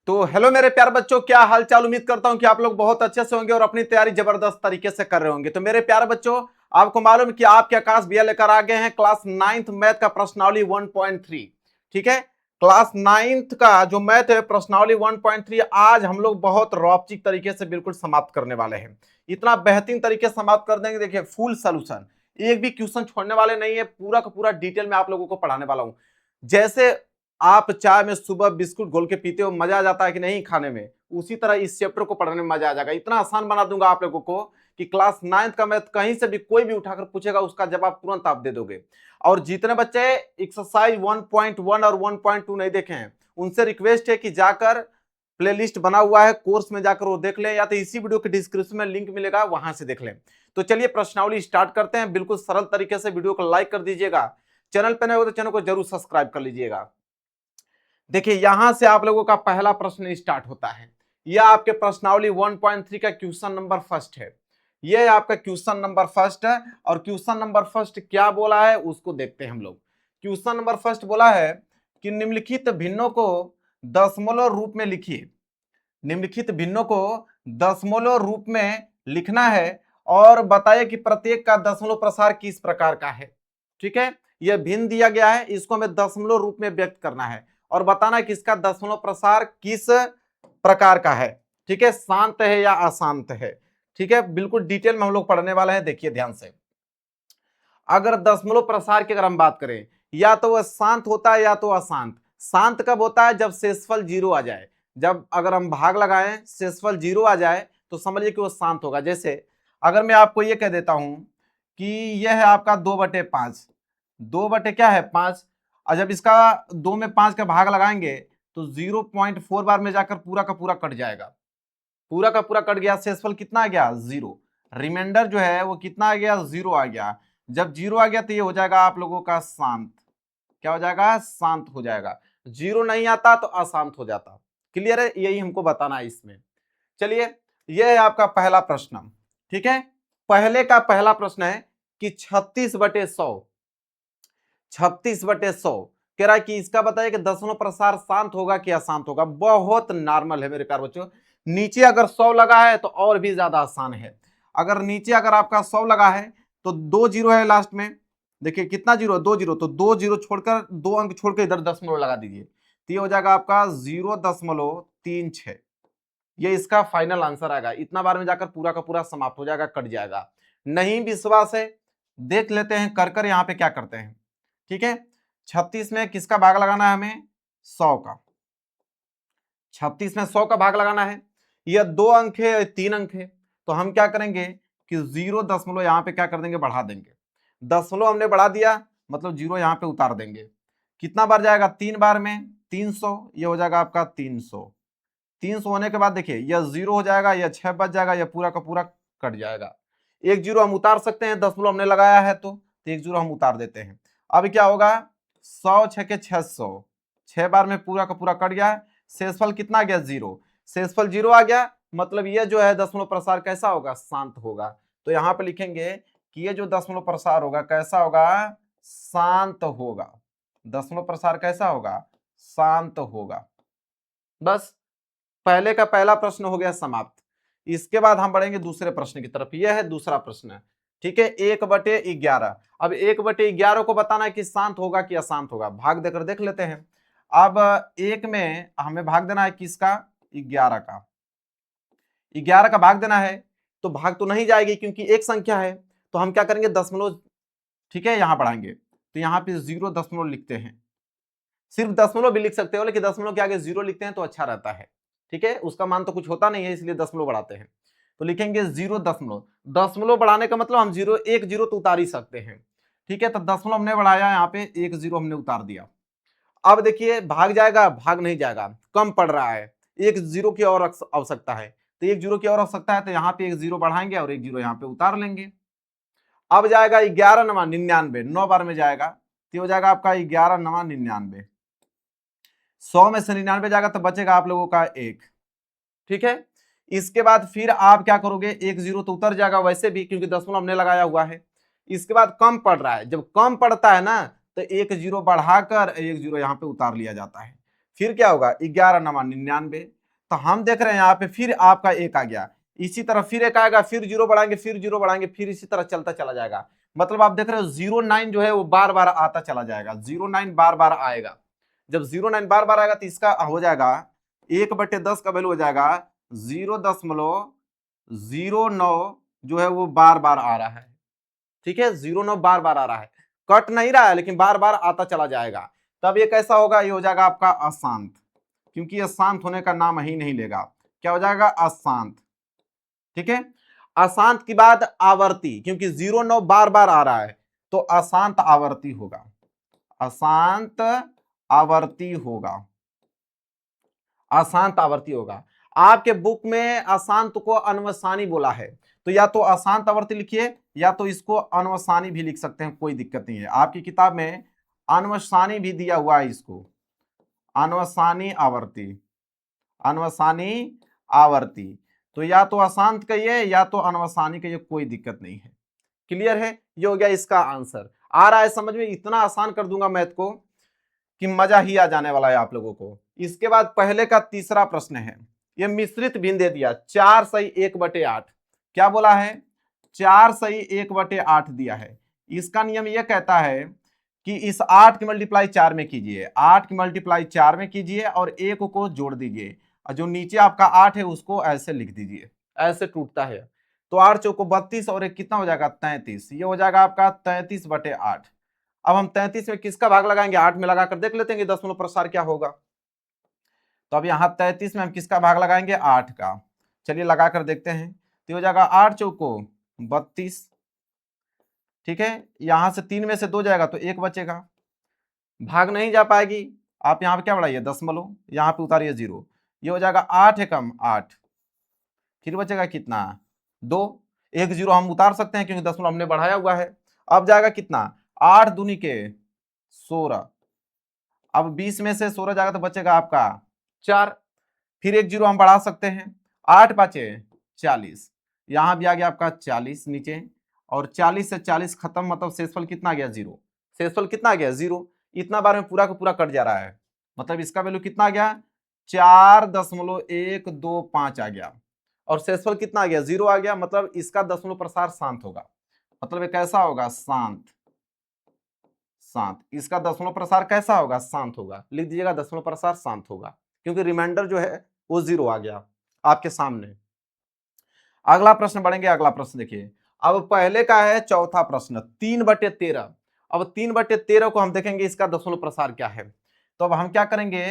तो हेलो मेरे प्यारे बच्चों, क्या हाल चाल। उम्मीद करता हूं कि आप लोग बहुत अच्छे से होंगे और अपनी तैयारी जबरदस्त तरीके से कर रहे होंगे। तो मेरे प्यारे बच्चों, आपको मालूम है कि आपके आकाश भैया लेकर आ गए हैं क्लास 9th मैथ का प्रश्नावली 1.3। ठीक है, क्लास 9th का जो मैथ है प्रश्नावली 1.3 आज हम लोग बहुत रौपचिक तरीके से बिल्कुल समाप्त करने वाले हैं। इतना बेहतरीन तरीके से समाप्त कर देंगे, देखिए फुल सोल्यूशन, एक भी क्वेश्चन छोड़ने वाले नहीं है। पूरा का पूरा डिटेल में आप लोगों को पढ़ाने वाला हूं। जैसे आप चाय में सुबह बिस्कुट घोल के पीते हो, मजा आ जाता है कि नहीं खाने में, उसी तरह इस चैप्टर को पढ़ने में मजा आ जाएगा। इतना आसान बना दूंगा आप लोगों को कि क्लास 9th का मैथ कहीं से भी कोई भी उठाकर पूछेगा उसका जवाब तुरंत आप दे दोगे। और जितने बच्चे एक्सरसाइज 1.1 और 1.2 नहीं देखे हैं उनसे रिक्वेस्ट है कि जाकर प्लेलिस्ट बना हुआ है, कोर्स में जाकर वो देख लें, या तो इसी वीडियो के डिस्क्रिप्शन में लिंक मिलेगा, वहां से देख लें। तो चलिए प्रश्नावली स्टार्ट करते हैं। बिल्कुल सरल तरीके से वीडियो को लाइक कर दीजिएगा, चैनल पर नए हो तो चैनल को जरूर सब्सक्राइब कर लीजिएगा। देखिए यहां से आप लोगों का पहला प्रश्न स्टार्ट होता है। यह आपके प्रश्नावली 1.3 का क्वेश्चन नंबर फर्स्ट है। यह आपका क्वेश्चन नंबर फर्स्ट है और क्वेश्चन नंबर फर्स्ट क्या बोला है उसको देखते हैं हम लोग। क्वेश्चन नंबर फर्स्ट बोला है कि निम्नलिखित भिन्नों को दशमलव रूप में लिखिए। निम्नलिखित भिन्नों को दशमलव रूप में लिखना है और बताइए कि प्रत्येक का दशमलव प्रसार किस प्रकार का है। ठीक है, यह भिन्न दिया गया है, इसको हमें दशमलव रूप में व्यक्त करना है और बताना है कि इसका दशमलव प्रसार किस प्रकार का है। ठीक है, शांत है या अशांत है। ठीक है, बिल्कुल डिटेल में हम लोग पढ़ने वाले हैं, देखिए ध्यान से। अगर दशमलव प्रसार की अगर हम बात करें, या तो वह शांत होता है या तो अशांत। शांत कब होता है? जब शेषफल 0 आ जाए। जब अगर हम भाग लगाएं शेषफल 0 आ जाए तो समझिए कि वो शांत होगा। जैसे अगर मैं आपको ये कह देता हूं कि यह है आपका 2/5, 2 क्या है 5, और जब इसका 2 में 5 का भाग लगाएंगे तो 0.4 बार में जाकर पूरा का पूरा कट जाएगा। पूरा का पूरा कट गया, शेषफल कितना आ गया? 0। रिमाइंडर जो है वो कितना आ गया? 0 आ गया। जब 0 आ गया तो ये हो जाएगा आप लोगों का शांत। क्या हो जाएगा? शांत हो जाएगा। 0 नहीं आता तो अशांत हो जाता। क्लियर है? यही हमको बताना है इसमें। चलिए, यह है आपका पहला प्रश्न। ठीक है, पहले का पहला प्रश्न है कि 36/100, 36/100 कह रहा है कि इसका बताइए कि दशमलव प्रसार शांत होगा कि अशांत होगा। बहुत नॉर्मल है मेरे प्यारे बच्चों। नीचे अगर 100 लगा है तो और भी ज्यादा आसान है। अगर नीचे अगर आपका 100 लगा है तो 2 जीरो है लास्ट में। देखिए कितना जीरो? 2 जीरो, तो 2 जीरो छोड़कर 2 अंक छोड़कर इधर दशमलव लगा दीजिए तो ये हो जाएगा आपका 0.36। ये इसका फाइनल आंसर आएगा। इतना बार में जाकर पूरा का पूरा समाप्त हो जाएगा, कट जाएगा। नहीं विश्वास है, देख लेते हैं कर कर यहाँ पे क्या करते हैं। ठीक है, 36 में किसका भाग लगाना है हमें? 100 का। 36 में 100 का भाग लगाना है। यह 2 अंक है और 3 अंक है, तो हम क्या करेंगे कि 0 यहाँ पे क्या कर देंगे? बढ़ा देंगे। दशमलव हमने बढ़ा दिया मतलब 0 यहाँ पे उतार देंगे। कितना बार जाएगा? 3 बार में 300, ये हो जाएगा आपका 300। 300 होने के बाद देखिए यह 0 हो जाएगा, यह 6 बच जाएगा, यह पूरा का पूरा कट जाएगा। 1 जीरो हम उतार सकते हैं, दशमलव हमने लगाया है तो 1 जीरो हम उतार देते हैं। अब क्या होगा? 100 6 600, 6 बार में पूरा का पूरा कट गया। शेषफल कितना आ गया? 0। शेषफल 0 आ गया मतलब ये जो है दशमलव प्रसार कैसा होगा? शांत होगा। तो यहां पे लिखेंगे कि ये जो दशमलव प्रसार होगा कैसा होगा? शांत होगा। दशमलव प्रसार कैसा होगा? शांत होगा। बस, पहले का पहला प्रश्न हो गया समाप्त। इसके बाद हम बढ़ेंगे दूसरे प्रश्न की तरफ। यह है दूसरा प्रश्न। ठीक है, 1/11। अब 1/11 को बताना है कि शांत होगा कि अशांत होगा। भाग देकर देख लेते हैं। अब 1 में हमें भाग देना है किसका? 11 का। 11 का भाग देना है तो भाग तो नहीं जाएगी क्योंकि एक संख्या है, तो हम क्या करेंगे? दशमलव, ठीक है, यहां बढ़ाएंगे तो यहां पे 0 लिखते हैं। सिर्फ दशमलव भी लिख सकते हो लेकिन दशमलव के आगे 0 लिखते हैं तो अच्छा रहता है। ठीक है, उसका मान तो कुछ होता नहीं है इसलिए दशमलव बढ़ाते हैं। तो लिखेंगे 0 दशमलव बढ़ाने का मतलब हम 1 जीरो तो उतार ही सकते हैं। ठीक है, तो दशमलव हमने बढ़ाया, यहाँ पे 1 जीरो हमने उतार दिया। अब देखिए भाग जाएगा? भाग नहीं जाएगा, कम पड़ रहा है। 1 जीरो की और आवश्यकता है, तो 1 जीरो की और आवश्यकता है तो यहाँ पे 1 जीरो बढ़ाएंगे और 1 जीरो यहाँ पे उतार लेंगे। अब जाएगा 11 9 99, 9 बार में जाएगा तो हो जाएगा आपका 11 9 99। 100 में से 99 जाएगा तो बचेगा आप लोगों का 1। ठीक है, इसके बाद फिर आप क्या करोगे? 1 जीरो तो उतर जाएगा वैसे भी क्योंकि दशमलव हमने लगाया हुआ है। इसके बाद कम पड़ रहा है, जब कम पड़ता है ना तो 1 जीरो बढ़ाकर 1 जीरो यहाँ पे उतार लिया जाता है। फिर क्या होगा 11 नमा 99। तो हम देख रहे हैं यहाँ पे फिर आपका एक आ गया, इसी तरह फिर एक आएगा, फिर जीरो बढ़ाएंगे, फिर जीरो बढ़ाएंगे, फिर इसी तरह चलता चला जाएगा। मतलब आप देख रहे हो 09 जो है वो बार बार आता चला जाएगा, 09 बार बार आएगा। जब 09 बार बार आएगा तो इसका हो जाएगा 1/10 का वैल्यू हो जाएगा 0.09 जो है वो बार बार आ रहा है। ठीक है, 09 बार बार आ रहा है, कट नहीं रहा है लेकिन बार बार आता चला जाएगा। तब ये कैसा होगा, ये हो जाएगा आपका अशांत, क्योंकि ये शांत होने का नाम ही नहीं लेगा। क्या हो जाएगा, अशांत। ठीक है, अशांत के बाद आवर्ती, क्योंकि 09 बार बार आ रहा है तो अशांत आवर्ती होगा, अशांत आवर्ती होगा, अशांत आवर्ती होगा। आपके बुक में अशांत को अनवसानी बोला है, तो या तो अशांत आवर्ती लिखिए या तो इसको अनवसानी भी लिख सकते हैं, कोई दिक्कत नहीं है। आपकी किताब में अनवसानी भी दिया हुआ है, इसको अनवसानी आवर्ती, अनवसानी आवर्ती। तो या तो अशांत कहिए या तो अनवसानी कहिए, कोई दिक्कत नहीं है। क्लियर है, ये हो गया इसका आंसर। आ रहा है समझ में, इतना आसान कर दूंगा मैथ को कि मजा ही आ जाने वाला है आप लोगों को। इसके बाद पहले का तीसरा प्रश्न है, ये मिश्रित भिन्न दे दिया, 4 सही 1/8। क्या बोला है, 4 सही 1/8 दिया है। इसका नियम यह कहता है कि इस 8 की मल्टीप्लाई 4 में कीजिए, 8 की मल्टीप्लाई 4 में कीजिए और 1 को जोड़ दीजिए, और जो नीचे आपका 8 है उसको ऐसे लिख दीजिए, ऐसे टूटता है। तो 8 चौको 32 और एक कितना हो जाएगा 33, ये हो जाएगा आपका 33/8। अब हम 33 में किसका भाग लगाएंगे, 8 में लगाकर देख लेते हैं दशमलव प्रसार क्या होगा। तो अब यहाँ 33 में हम किसका भाग लगाएंगे, 8 का। चलिए लगाकर देखते हैं, तो हो जाएगा 8 चौको 32। ठीक है, यहां से 3 में से 2 जाएगा तो 1 बचेगा, भाग नहीं जा पाएगी। आप यहाँ पे क्या बढ़ाइए दशमलव, यहाँ पे उतारिए 0, ये हो जाएगा 8 एकम 8, फिर बचेगा कितना 2, एक 0 हम उतार सकते हैं क्योंकि दशमलव हमने बढ़ाया हुआ है। अब जाएगा कितना 8 दूनी के 16, अब 20 में से 16 जाएगा तो बचेगा आपका 4, फिर एक 0 हम बढ़ा सकते हैं, 8 पाँचे 40, यहां भी आ गया आपका 40 नीचे, और 40 से 40 खत्म, मतलब शेषफल कितना आ गया 0, शेषफल कितना आ गया 0। इतना बार में पूरा का पूरा कट जा रहा है, मतलब इसका वैल्यू कितना आ गया 4.125 आ गया, और शेषफल कितना आ गया 0 आ गया, मतलब इसका दशमलव प्रसार शांत होगा। मतलब ये कैसा होगा, शांत, शांत। इसका दशमलव प्रसार कैसा होगा, शांत होगा। लिख दीजिएगा दशमलव प्रसार शांत होगा, क्योंकि रिमाइंडर जो है वो 0 आ गया आपके सामने। अगला प्रश्न बढ़ेंगे, अगला प्रश्न देखिए। अब पहले का है चौथा प्रश्न 3/13। अब 3/13 को हम देखेंगे इसका दशमलव प्रसार क्या है। तो अब हम क्या करेंगे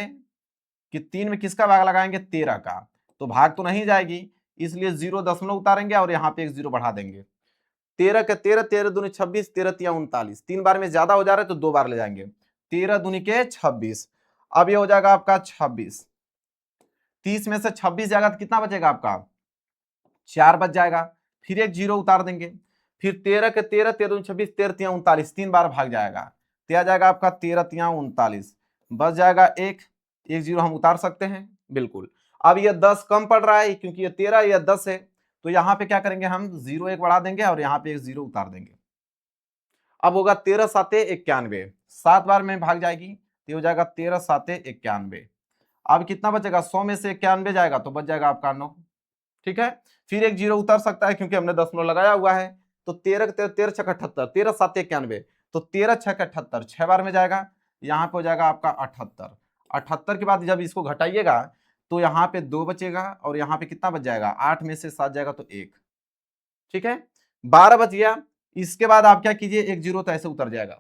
कि 3 में किसका भाग लगाएंगे, 13 का, तो भाग तो नहीं जाएगी, इसलिए 0 दशमलव उतारेंगे और यहाँ पे एक 0 बढ़ा देंगे। 13 के 13, 13 दूनी 26, 13 तिया 39, 3 बार में ज्यादा हो जा रहा है तो 2 बार ले जाएंगे, 13 दूनी के 26। अब ये हो जाएगा आपका 26, 30 में से 26 जाएगा तो कितना बचेगा आपका 4 बच जाएगा, फिर एक 0 उतार देंगे, फिर 13 के 13, 13 दूनी 26, 13 तिया 39, 3 बार भाग जाएगा, तो आ जाएगा आपका 13 तिया 39, बच जाएगा एक 0 हम उतार सकते हैं बिल्कुल। अब ये 10 कम पड़ रहा है क्योंकि ये 13 या 10 है, तो यहाँ पे क्या करेंगे हम 0 एक बढ़ा देंगे और यहाँ पे एक 0 उतार देंगे। अब होगा 13 साते 91, 7 बार में भाग जाएगी तो हो जाएगा 13 साते 91। अब कितना बचेगा, 100 में से 91 जाएगा तो बच जाएगा आपका 9। ठीक है, फिर एक 0 उतर सकता है क्योंकि हमने दशमलव लगाया हुआ है, तो 13 13 6 78, 13 सात 91, तो 13 6 78, 6 बार में जाएगा, यहाँ पे हो जाएगा आपका 78। 78 के बाद जब इसको घटाइएगा तो यहाँ पे 2 बचेगा और यहाँ पे कितना बच जाएगा, 8 में से 7 जाएगा तो 1। ठीक है, 12 बच गया। इसके बाद आप क्या कीजिए, एक 0 तो ऐसे उतर जाएगा।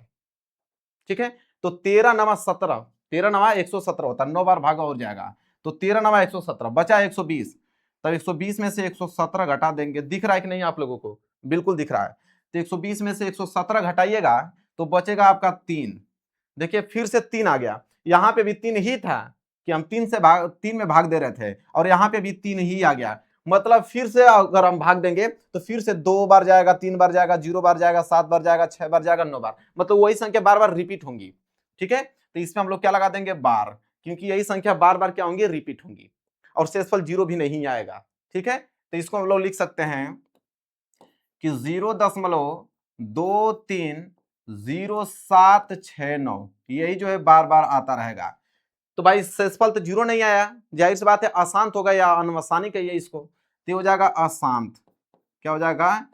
ठीक है, तो 13 नवा 17, 13 नवा 117 होता है, 9 बार भागा और जाएगा, तो 13 नवा 117 बचा 120, तब 120 में से 117 घटा देंगे। दिख रहा है कि नहीं आप लोगों को, बिल्कुल दिख रहा है। तो 120 में से 117 घटाइएगा तो बचेगा आपका 3। देखिए फिर से 3 आ गया, यहाँ पे भी 3 ही था कि हम 3 में भाग दे रहे थे, और यहाँ पे भी 3 ही आ गया, मतलब फिर से अगर हम भाग देंगे तो फिर से 2 बार जाएगा, 3 बार जाएगा, 0 बार जाएगा, 7 बार जाएगा, 6 बार जाएगा, 9 बार, मतलब वही संख्या बार बार रिपीट होंगी। ठीक है, तो इसमें हम लोग क्या लगा देंगे, बार, क्योंकि यही संख्या बार बार क्या होंगी, रिपीट होंगी, और शेषफल 0 भी नहीं आएगा। ठीक है, तो इसको हम लोग लिख सकते हैं कि 0.230769 यही जो है बार बार आता रहेगा। तो भाई शेषफल तो 0 नहीं आया, जाहिर सी बात है अशांत होगा या अनवसानी कहिए इसको, तो हो जाएगा अशांत। क्या हो जाएगा?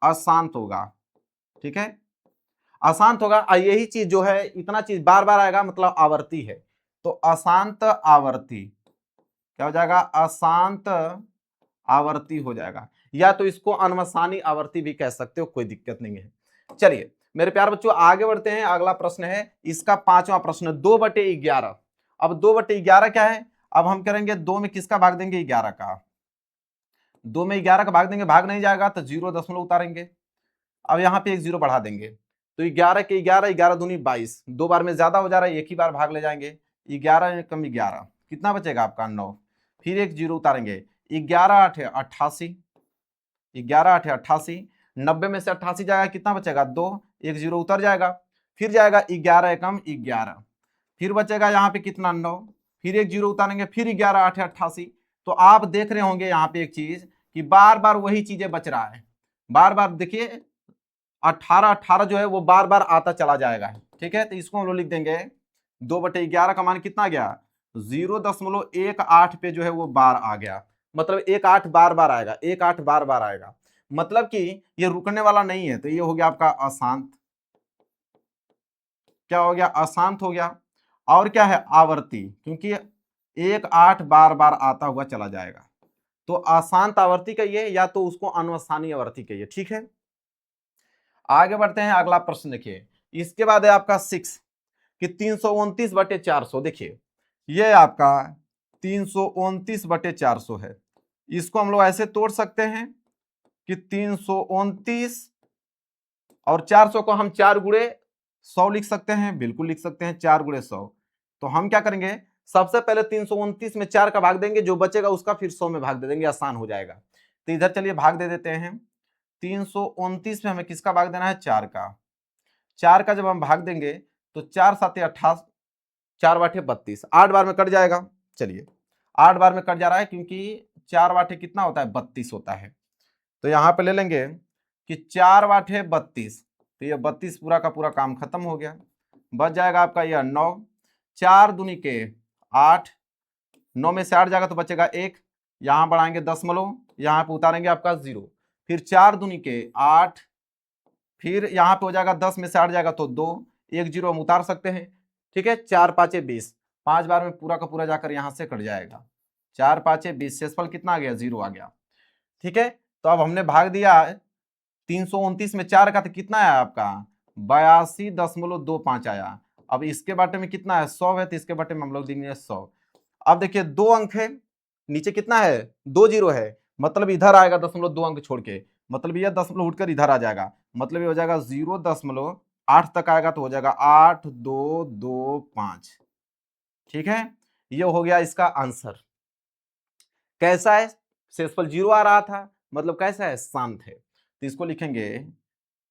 अशांत होगा। ठीक है, अशांत होगा। यही चीज जो है, इतना चीज बार बार आएगा मतलब आवर्ती है, तो अशांत आवर्ती क्या हो जाएगा? अशांत आवर्ती हो जाएगा, या तो इसको अनवसानी आवर्ती भी कह सकते हो, कोई दिक्कत नहीं है। चलिए मेरे प्यार बच्चों आगे बढ़ते हैं। अगला प्रश्न है इसका 5वां प्रश्न, 2/11। अब 2/11 क्या है? अब हम करेंगे 2 में किसका भाग देंगे? 11 का। 2 में 11 का भाग देंगे, भाग नहीं जाएगा तो 0 उतारेंगे। अब यहाँ पे एक 0 बढ़ा देंगे, तो 11 के 11, 11 दूनी 22, 2 बार में ज्यादा हो जा रहा है, एक ही बार भाग ले जाएंगे। 11 कम 11 कितना बचेगा आपका? 9। फिर एक 0 उतारेंगे, 11 8 88, 11 8 88, 90 में से 88 जाएगा, कितना बचेगा? 2, एक 0 उतर जाएगा। फिर जाएगा 11 एकम 11, फिर बचेगा यहाँ पे कितना? 9, फिर एक 0 उतारेंगे, फिर 11 8 88। तो आप देख रहे होंगे यहाँ पे एक चीज कि बार बार वही चीजें बच रहा है, बार बार देखिए 18 18 जो है वो बार बार आता चला जाएगा। ठीक है, तो इसको हम लोग लिख देंगे 2/11 का मान कितना आ गया? 0.18 पे जो है वो बार आ गया, मतलब 18 बार बार आएगा, 18 बार बार आएगा, मतलब कि ये रुकने वाला नहीं है, तो ये हो गया आपका अशांत। क्या हो गया? अशांत हो गया। और क्या है? आवर्ती, क्योंकि 18 बार बार आता हुआ चला जाएगा, तो अशांत आवर्ती कहिए या तो उसको अनवसानी आवर्ती कहिए। ठीक है, आगे बढ़ते हैं। अगला प्रश्न देखिए, इसके बाद है आपका 6 कि 329/400। देखिए ये आपका 329/400 है, इसको हम लोग ऐसे तोड़ सकते हैं कि 329 और 400 को हम 4 गुणे 100 लिख सकते हैं, बिल्कुल लिख सकते हैं 4 गुणे 100। तो हम क्या करेंगे? सबसे पहले 329 में 4 का भाग देंगे, जो बचेगा उसका फिर 100 में भाग दे देंगे, आसान हो जाएगा। तो इधर चलिए भाग दे देते हैं। 329 में हमें किसका भाग देना है? 4 का। 4 का जब हम भाग देंगे तो 4 7 28, 4 बाटे 32, 8 बार में कट जाएगा। चलिए 8 बार में कट जा रहा है, क्योंकि 4 बाटे कितना होता है? 32 होता है। तो यहां पे ले लेंगे कि 4 बाटे 32, तो ये 32 पूरा का पूरा काम खत्म हो गया। बच जाएगा आपका यह 9, 4 दूनी के 8, 9 में से 8 जाएगा तो बचेगा 1, यहां बढ़ाएंगे दशमलव, यहां पे उतारेंगे आपका 0, फिर 4 दूनी के 8, फिर यहाँ पे हो जाएगा 10 में से 8 जाएगा तो 2, एक 0 हम उतार सकते हैं। ठीक है, 4 5 20, 5 बार में पूरा का पूरा जाकर यहाँ से कट जाएगा। 4 5 20, शेषफल कितना आ गया? 0 आ गया। ठीक है, तो अब हमने भाग दिया 329 में 4 का, तो कितना है आपका? 82.25 आया। अब इसके बाटे में कितना है? 100 है, तो इसके बाटे में हम लोग देंगे 100। अब देखिए 2 अंक है, नीचे कितना है? 2 0 है, मतलब इधर आएगा 0.2 अंक छोड़ के, मतलब यह दशमलव उठकर इधर आ जाएगा, मतलब ये हो जाएगा 0.8 तक आएगा तो हो जाएगा 8225। ठीक है, ये हो गया इसका आंसर। कैसा है? शेषफल 0 आ रहा था, मतलब कैसा है? शांत है। तो इसको लिखेंगे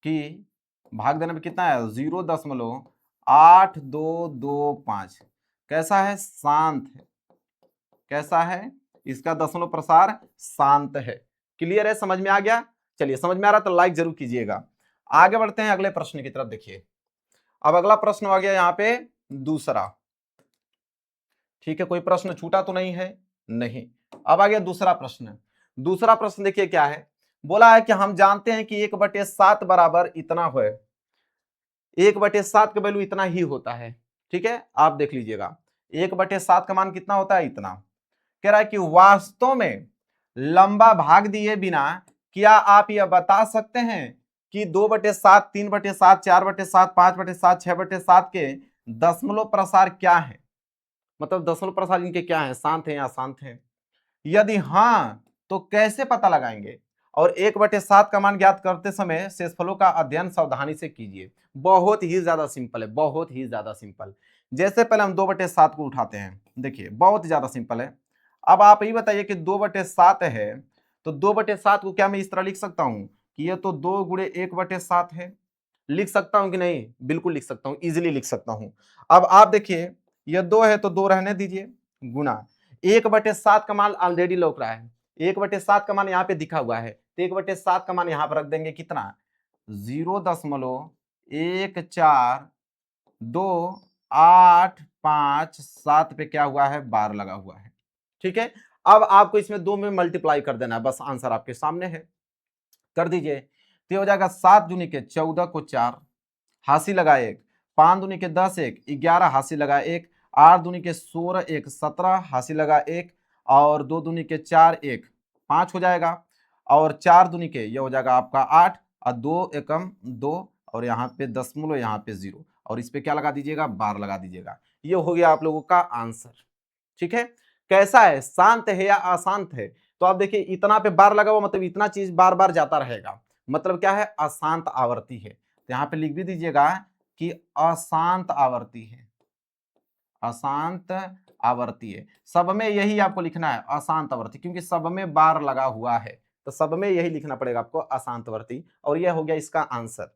कि भाग देने में कितना है? 0.8225। कैसा है? शांत है। कैसा है? इसका दशमलव प्रसार शांत है। क्लियर है? समझ में आ गया? चलिए, समझ में आ रहा तो लाइक जरूर कीजिएगा। आगे बढ़ते हैं अगले प्रश्न की तरफ। देखिए अब अगला प्रश्न आ गया यहाँ पे दूसरा। ठीक है, कोई प्रश्न छूटा तो नहीं है? नहीं। अब आ गया दूसरा प्रश्न। दूसरा प्रश्न देखिए क्या है, बोला है कि हम जानते हैं कि 1/7 बराबर इतना है। 1/7 का वैल्यू इतना ही होता है। ठीक है, आप देख लीजिएगा 1/7 का मान कितना होता है? इतना। कह रहा है कि वास्तव में लंबा भाग दिए बिना क्या आप यह बता सकते हैं कि 2/7, 3/7, 4/7, 5/7, 6/7 के दशमलव प्रसार क्या है? मतलब दशमलव प्रसार इनके क्या है? शांत है या अशांत है? यदि हाँ तो कैसे पता लगाएंगे? और 1/7 का मान ज्ञात करते समय शेषफलों का अध्ययन सावधानी से कीजिए। बहुत ही ज्यादा सिंपल है, बहुत ही ज्यादा सिंपल। जैसे पहले हम 2/7 को उठाते हैं, देखिए बहुत ज्यादा सिंपल है। अब आप ये बताइए कि 2/7 है, तो 2/7 को क्या मैं इस तरह लिख सकता हूं कि ये तो 2 गुणे 1/7 है? लिख सकता हूं कि नहीं? बिल्कुल लिख सकता हूं, इजिली लिख सकता हूं। अब आप देखिए ये 2 है तो 2 रहने दीजिए, गुना 1/7 का मान ऑलरेडी लौक रहा है, 1/7 का मान यहाँ पे दिखा हुआ है, तो 1/7 का मान यहाँ पर रख देंगे कितना? 0.1425 8 5 7 पे क्या हुआ है, बार लगा हुआ है। ठीक है, अब आपको इसमें 2 में मल्टीप्लाई कर देना है, बस आंसर आपके सामने है, कर दीजिए। तो ये हो जाएगा 7 दूनी के 14 को 4 हासिल लगा 1, 5 दूनी के 10 1 11 हासिल लगा 1, 8 दूनी के 16 1 17 हासिल लगा 1, और 2 दूनी के 4 1 5 हो जाएगा, और 4 दूनी के ये हो जाएगा आपका 8, और 2 एकम 2, और यहाँ पे दशमलव, यहाँ पे 0, और इस पे क्या लगा दीजिएगा, बार लगा दीजिएगा। ये हो गया आप लोगों का आंसर। ठीक है, कैसा है, शांत है या अशांत है? तो आप देखिए इतना पे बार लगा हुआ मतलब इतना चीज बार बार जाता रहेगा, मतलब क्या है, अशांत आवर्ती है। तो यहाँ पे लिख भी दीजिएगा कि अशांत आवर्ती है, अशांत आवर्ती है। सब में यही आपको लिखना है, अशांत आवर्ती, क्योंकि सब में बार लगा हुआ है, तो सब में यही लिखना पड़ेगा आपको, अशांत आवर्ती। और यह हो गया इसका आंसर,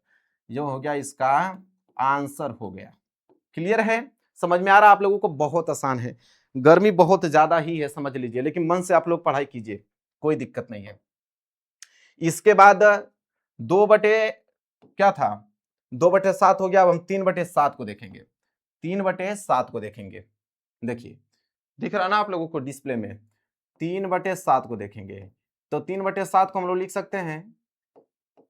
जो हो गया इसका आंसर हो गया। क्लियर है, समझ में आ रहा है आप लोगों को? बहुत आसान है, गर्मी बहुत ज्यादा ही है समझ लीजिए, लेकिन मन से आप लोग पढ़ाई कीजिए, कोई दिक्कत नहीं है। इसके बाद 2 बटे क्या था, 2/7 हो गया। अब हम 3/7 को देखेंगे, 3/7 को देखेंगे। देखिए दिख रहा ना आप लोगों को डिस्प्ले में, 3/7 को देखेंगे। तो 3/7 को हम लोग लिख सकते हैं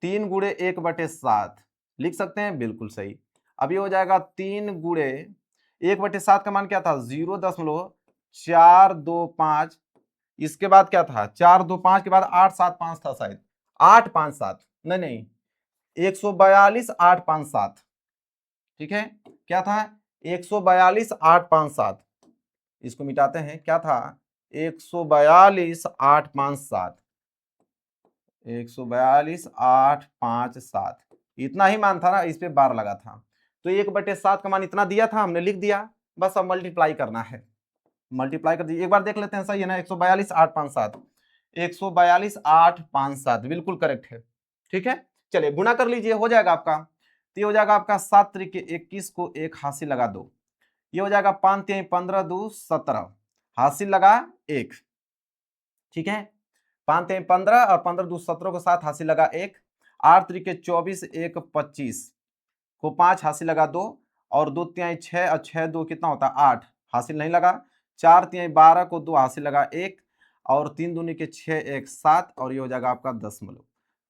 3 गुणे 1/7, लिख सकते हैं, बिल्कुल सही। अब ये हो जाएगा 3 गुणे 1/7 का मान क्या था, 0.425। इसके बाद क्या था, 4 2 5 के बाद 8 7 5 था शायद, 8 5 7, नहीं 142 8 5 7। ठीक है, क्या था, 142 8 5 7। इसको मिटाते हैं, क्या था, 142 8 5 7, 142 8 5 7, इतना ही मान था ना, इस पे बार लगा था। तो 1/7 का मान इतना दिया था, हमने लिख दिया, बस अब मल्टीप्लाई करना है। मल्टीप्लाई कर दीजिए, एक बार देख लेते हैं, सही है ना, 142 8 5 7, 142 8 5 7 बिल्कुल करेक्ट है। ठीक है, चलिए गुणा कर लीजिए, हो जाएगा आपका। तो ये हो जाएगा आपका 7 त्रिके 21 को 1 हासिल लगा 2, ये हो जाएगा 5 3 15 2 17 हासिल लगा 1। ठीक है, 5 3 15 और 15 2 17 को 7 हासिल लगा 1, 8 त्रिके 24 1 25 को 5 हासिल लगा 2, और 2 तिहाई 6 और 6 2 कितना होता है 8 हासिल नहीं लगा, 4 तिहाई 12 को 2 हासिल लगा 1, और 3 दूनी के 6 1 7, और ये हो जाएगा आपका दशमलव।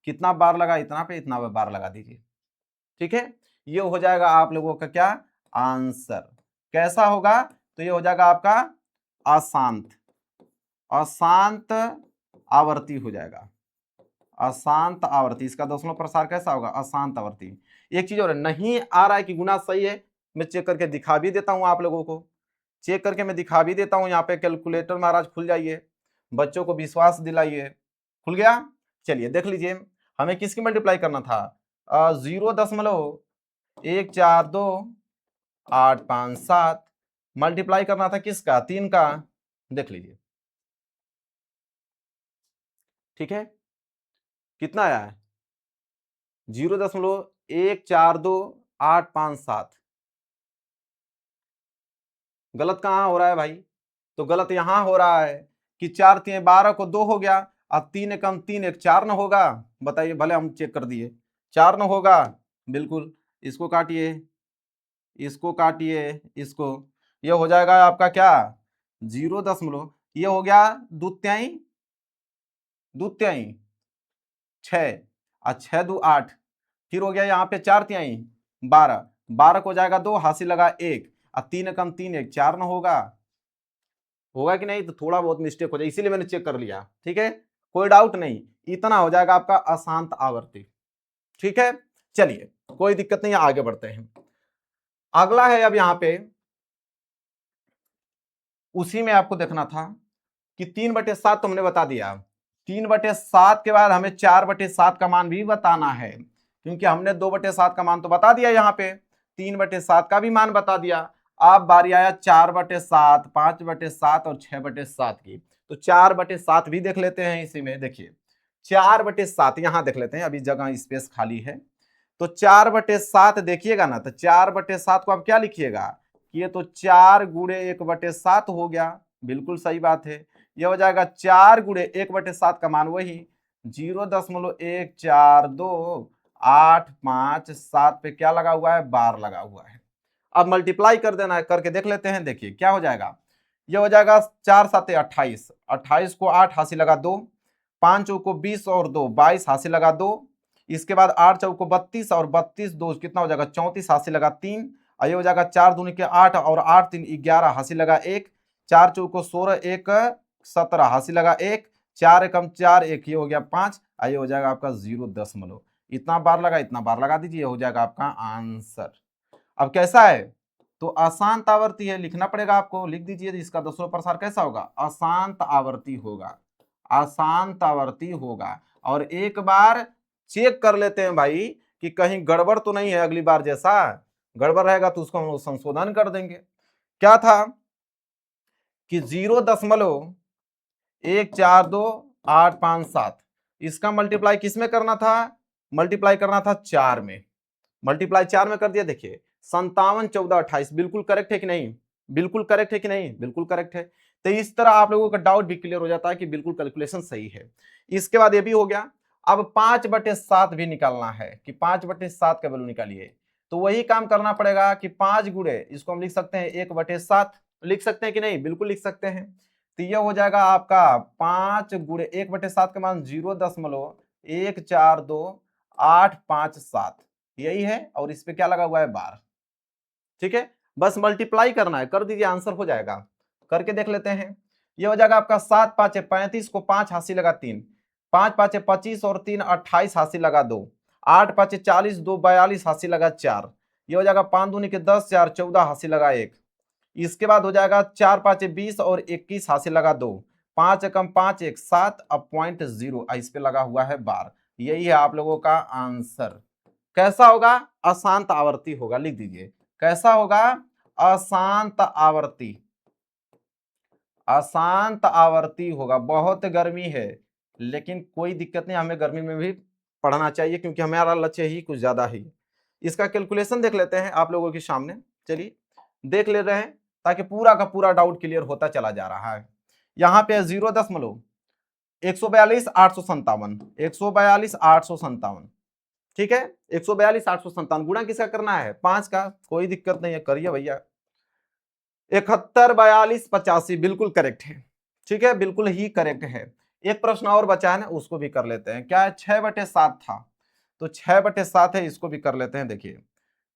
कितना बार लगा, इतना पे इतना बार लगा दीजिए। ठीक है, ये हो जाएगा आप लोगों का क्या आंसर। कैसा होगा, तो ये हो जाएगा आपका अशांत, अशांत आवर्ती हो जाएगा, अशांत आवर्ती। इसका दशमलव प्रसार कैसा होगा, अशांत आवर्ती। एक चीज और नहीं आ रहा है कि गुना सही है, मैं चेक करके दिखा भी देता हूं आप लोगों को, चेक करके मैं दिखा भी देता हूं। यहाँ पे कैलकुलेटर महाराज खुल जाइए, बच्चों को विश्वास दिलाइए। खुल गया, चलिए देख लीजिए, हमें किसकी मल्टीप्लाई करना था, 0.142 8 5 7 मल्टीप्लाई करना था किसका, 3 का, देख लीजिए। ठीक है, कितना आया है, 0.142 8 5 7। गलत कहाँ हो रहा है भाई, तो गलत यहां हो रहा है कि 4 3 12 को 2 हो गया, अब 3 एकम 3 1 4 न होगा, बताइए, भले हम चेक कर दिए 4 न होगा, बिल्कुल। इसको काटिए, इसको काटिए, इसको, ये हो जाएगा आपका क्या, 0. ये हो गया दूत्याई, दूत्याई 6 और 6 2 8, फिर हो गया यहाँ पे 4 तिहाई 12, 12 को जाएगा 2 हासिल लगा 1, और 3 एकम 3 1 4 न होगा, होगा कि नहीं, तो थोड़ा बहुत मिस्टेक हो जाए, इसीलिए मैंने चेक कर लिया। ठीक है, कोई डाउट नहीं, इतना हो जाएगा आपका अशांत आवर्ती। ठीक है, चलिए कोई दिक्कत नहीं है, आगे बढ़ते हैं। अगला है अब यहाँ पे, उसी में आपको देखना था कि 3/7 तो हमने बता दिया, 3/7 के बाद हमें 4/7 का मान भी बताना है, क्योंकि हमने 2/7 का मान तो बता दिया, यहाँ पे 3/7 का भी मान बता दिया। अब बारी आया 4/7 5/7 और 6/7 की, तो 4/7 भी देख लेते हैं इसी में। देखिए 4/7 यहां देख लेते हैं, अभी जगह स्पेस खाली है, तो 4/7 देखिएगा ना, तो 4/7 को आप क्या लिखिएगा, ये तो 4 गुणे 1/7 हो गया, बिल्कुल सही बात है। ये हो जाएगा 4 गुणे 1/7 का मान वही 0.142 8 5 7 पे क्या लगा हुआ है, बार लगा हुआ है। अब मल्टीप्लाई कर देना है, करके देख लेते हैं। देखिए क्या हो जाएगा, ये हो जाएगा 4 7 28, 28 को 8 हासिल लगा 2, 5 चौको 20 और 2 22 हासिल लगा 2, इसके बाद 8 चौको 32 और 32 2 कितना हो जाएगा 34 हासिल लगा 3, ये हो जाएगा 4 दूनी के 8 और 8 3 11 हासिल लगा 1, 4 चौको 16 1 17 हासिल लगा 1, 4 एकम 4 1 ये हो गया 5, ये हो जाएगा आपका 0.। इतना बार लगा, इतना बार लगा दीजिए, हो जाएगा आपका आंसर। अब कैसा है, तो अशांत आवर्ती है, लिखना पड़ेगा आपको, लिख दीजिए इसका दसवां प्रसार कैसा होगा, अशांत आवर्ती होगा, अशांत आवर्ती होगा। और एक बार चेक कर लेते हैं भाई कि कहीं गड़बड़ तो नहीं है, अगली बार जैसा गड़बड़ रहेगा तो उसको हम संशोधन कर देंगे। क्या था कि 0.142857 इसका मल्टीप्लाई किस में करना था, मल्टीप्लाई करना था 4 में, मल्टीप्लाई 4 में कर दिया। देखिए 57 14 28 बिल्कुल करेक्ट है कि नहीं, बिल्कुल करेक्ट है कि नहीं, बिल्कुल करेक्ट है। तो इस तरह आप लोगों का डाउट भी क्लियर हो जाता है कि बिल्कुल कैलकुलेशन सही है। इसके बाद ये भी हो गया। अब 5/7 भी निकालना है कि 5/7 का वैल्यू निकालिए, तो वही काम करना पड़ेगा कि 5 गुणे इसको हम लिख सकते हैं 1/7, लिख सकते हैं कि नहीं, बिल्कुल लिख सकते हैं। तो ये हो जाएगा आपका 5 गुणे 1/7 का मान 0.142857 यही है, और इस पे क्या लगा हुआ है बार। ठीक है, बस मल्टीप्लाई करना है, कर दीजिए, आंसर हो जाएगा। करके देख लेते हैं। ये हो जाएगा आपका 7 5 35 को 5 हासिल लगा 3, 5 5 25 और 3 28 हासिल लगा 2, 8 5 40 2 42 हासिल लगा 4, ये हो जाएगा 5 दूनी के 10 4 14 हासिल लगा 1, इसके बाद हो जाएगा 4 5 20 और 21 हासिल लगा 2, 5 एकम 5 1 7 अब 0.0 इस पे लगा हुआ है बार। यही है आप लोगों का आंसर। कैसा होगा, अशांत आवर्ती होगा, लिख दीजिए कैसा होगा, अशांत आवर्ती, अशांत आवर्ती होगा। बहुत गर्मी है लेकिन कोई दिक्कत नहीं, हमें गर्मी में भी पढ़ना चाहिए क्योंकि हमारा लक्ष्य ही कुछ ज्यादा ही। इसका कैलकुलेशन देख लेते हैं आप लोगों के सामने, चलिए देख ले रहे हैं ताकि पूरा का पूरा डाउट क्लियर होता चला जा रहा है। यहाँ पे 0.142 857, 142 857, ठीक है, 142 857 गुणा किसका करना है 5 का, कोई दिक्कत नहीं है, करिए भैया। 71 42 85 बिल्कुल करेक्ट है, ठीक है, बिल्कुल ही करेक्ट है। एक प्रश्न और बचा है ना, उसको भी कर लेते हैं। क्या है, 6/7 था, तो 6/7 है, इसको भी कर लेते हैं। देखिए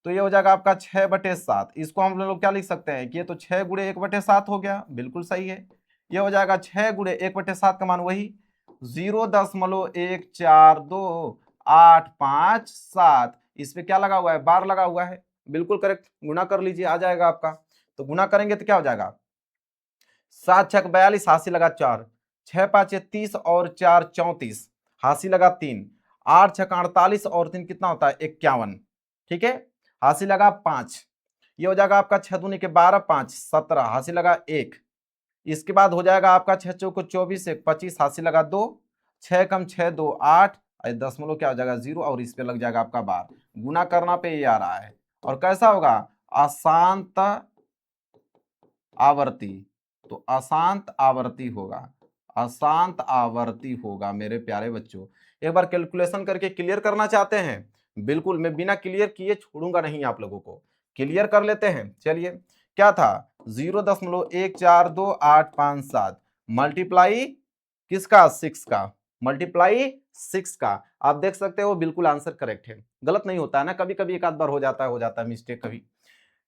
तो ये हो जाएगा आपका 6/7, इसको हम लोग क्या लिख सकते हैं कि ये तो 6 गुणे 1/7 हो गया, बिल्कुल सही है। ये हो जाएगा 6 गुणे 1/7 का मान वही 0.142857, इस पे क्या लगा हुआ है, बार लगा हुआ है, बिल्कुल करेक्ट। गुना कर लीजिए, आ जाएगा आपका। तो गुना करेंगे तो क्या हो जाएगा, 7 6 42 हासिल लगा 4, 6 5 30 और 4 34 हासिल लगा 3, 8 6 48 और 3 कितना होता है 51, ठीक है, हासिल लगा 5, ये हो जाएगा आपका 6 दूनी के 12 5 17 हासिल लगा 1, इसके बाद हो जाएगा आपका 6 चौको 24 1 25 हासिल लगा 2, 6 कम 6 2 8 दशमलव क्या हो जाएगा 0 और इस पे लग जाएगा आपका बार। गुना करना पे ये आ रहा है। और कैसा होगा, अशांत आवर्ती, तो अशांत आवर्ती होगा, अशांत आवर्ती होगा मेरे प्यारे बच्चों। एक बार कैलकुलेशन करके क्लियर करना चाहते हैं, बिल्कुल मैं बिना क्लियर किए छोड़ूंगा नहीं, आप लोगों को क्लियर कर लेते हैं। चलिए क्या था 0.142857 मल्टीप्लाई किसका 6 का, मल्टीप्लाई 6 का। आप देख सकते हो बिल्कुल आंसर करेक्ट है, गलत नहीं होता है ना, कभी कभी एक आध बार हो जाता है मिस्टेक कभी।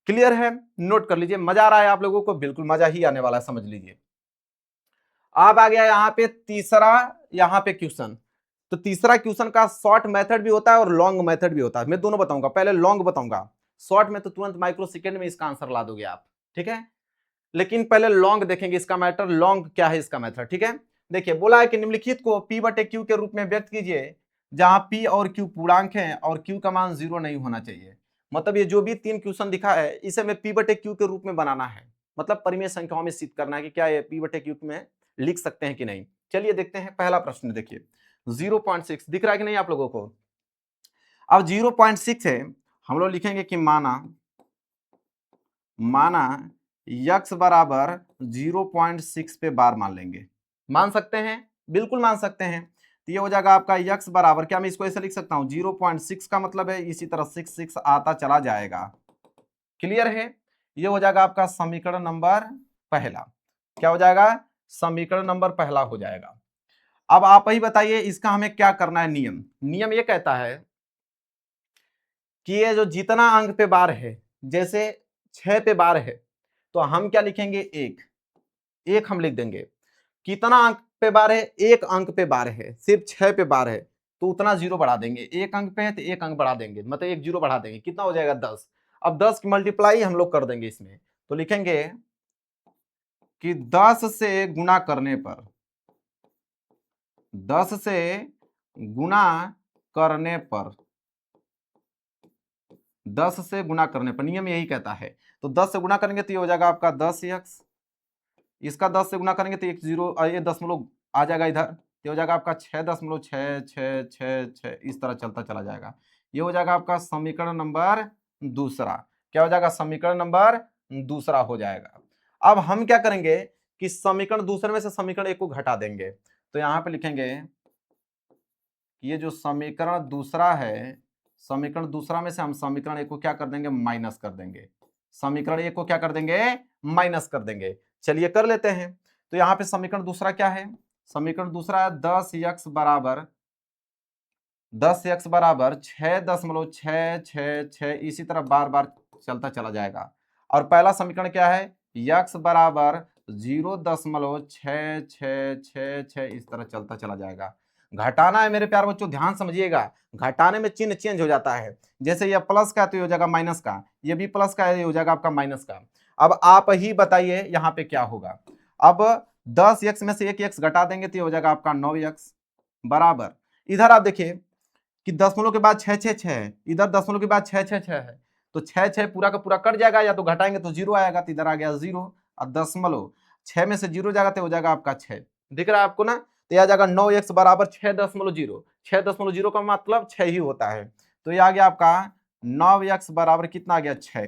क्लियर है, नोट कर लीजिए। मजा आ रहा है आप लोगों को, बिल्कुल मजा ही आने वाला है, समझ लीजिए। अब आ गया यहाँ पे तीसरा, यहाँ पे क्वेश्चन। तो तीसरा क्वेश्चन का शॉर्ट मेथड भी होता है और लॉन्ग मेथड भी होता है, मैं दोनों बताऊंगा। पहले लॉन्ग बताऊंगा, शॉर्ट में तो तुरंत माइक्रो सेकेंड में इसका आंसर ला दोगे आप, ठीक है, लेकिन पहले लॉन्ग देखेंगे इसका मैटर, लॉन्ग क्या है इसका मेथड, ठीक है। देखिए बोला है कि निम्नलिखित को P/Q के रूप में व्यक्त कीजिए जहां P और Q पूर्णांक हैं और Q का मान 0 नहीं होना चाहिए। मतलब ये जो भी 3 क्वेश्चन दिखा है इसे हमें P/Q के रूप में बनाना है, मतलब परिमेय संख्याओं में सिद्ध करना है कि क्या ये P/Q में लिख सकते हैं कि नहीं। चलिए देखते हैं पहला प्रश्न। देखिए 0.6 दिख रहा है कि नहीं आप लोगों को। अब 0.6 है, हम लोग लिखेंगे कि माना यक्स बराबर 0.6 पे बार मान लेंगे। मान सकते हैं, बिल्कुल मान सकते हैं। तो ये हो जाएगा आपका यक्स बराबर, क्या मैं इसको ऐसे लिख सकता हूं 0.6 का मतलब है इसी तरह 6 6 आता चला जाएगा, क्लियर है? ये हो जाएगा आपका समीकरण नंबर पहला। क्या हो जाएगा? समीकरण नंबर पहला हो जाएगा। अब आप ही बताइए इसका हमें क्या करना है। नियम नियम ये कहता है कि ये जो जितना अंक पे बार है, जैसे 6 पे बार है तो हम क्या लिखेंगे? एक हम लिख देंगे। कितना अंक पे बार है? एक अंक पे बार है, सिर्फ 6 पे बार है तो उतना जीरो बढ़ा देंगे। एक अंक पे है तो एक अंक बढ़ा देंगे, मतलब एक जीरो बढ़ा देंगे। कितना हो जाएगा? 10। अब 10 की मल्टीप्लाई हम लोग कर देंगे इसमें, तो लिखेंगे कि 10 से गुना करने पर, 10 से गुना करने पर, 10 से गुना करने पर नियम यही कहता है। तो 10 से गुना करेंगे तो ये हो जाएगा आपका 10x, इसका 10 से गुना करेंगे तो एक जीरो, ये दशमलव आ जाएगा इधर, तो हो जाएगा आपका 6.666 इस तरह चलता चला जाएगा। ये हो जाएगा आपका समीकरण नंबर दूसरा। क्या हो जाएगा? समीकरण नंबर दूसरा हो जाएगा। अब हम क्या करेंगे कि समीकरण दूसरे में से समीकरण एक को घटा देंगे। तो यहां पे लिखेंगे ये जो समीकरण दूसरा है, समीकरण दूसरा में से हम समीकरण एक को क्या कर देंगे? माइनस कर देंगे। समीकरण एक को क्या कर देंगे? माइनस कर देंगे। चलिए कर लेते हैं। तो यहां पे समीकरण दूसरा क्या है? समीकरण दूसरा है 10x बराबर 6.666, इसी तरह बार बार चलता चला जाएगा। और पहला समीकरण क्या है? x बराबर 0.6666 इस तरह चलता चला जाएगा। घटाना है मेरे प्यार बच्चों, ध्यान समझिएगा। घटाने में चिन्ह चेंज हो जाता है। जैसे ये प्लस का है तो ये हो जाएगा माइनस का, ये भी प्लस का है, ये हो जाएगा आपका माइनस का। अब आप ही बताइए यहाँ पे क्या होगा। अब 10x में से एक x घटा देंगे तो ये हो जाएगा आपका 9x बराबर, इधर आप देखिए कि दशमलव के बाद 666 है, इधर दशमलव के बाद 666 है, तो 6 पूरा का पूरा कट जाएगा, या तो घटाएंगे तो जीरो आएगा, तो इधर आ गया जीरो। और दशमलव 6 में से जीरो जाएगा तो हो जाएगा आपका 6। दिख रहा है आपको ना? तो यह आ जाएगा 9x बराबर 6.0। 6.0 का मतलब 6 ही होता है। तो ये आ गया आपका 9x बराबर कितना आ गया? 6।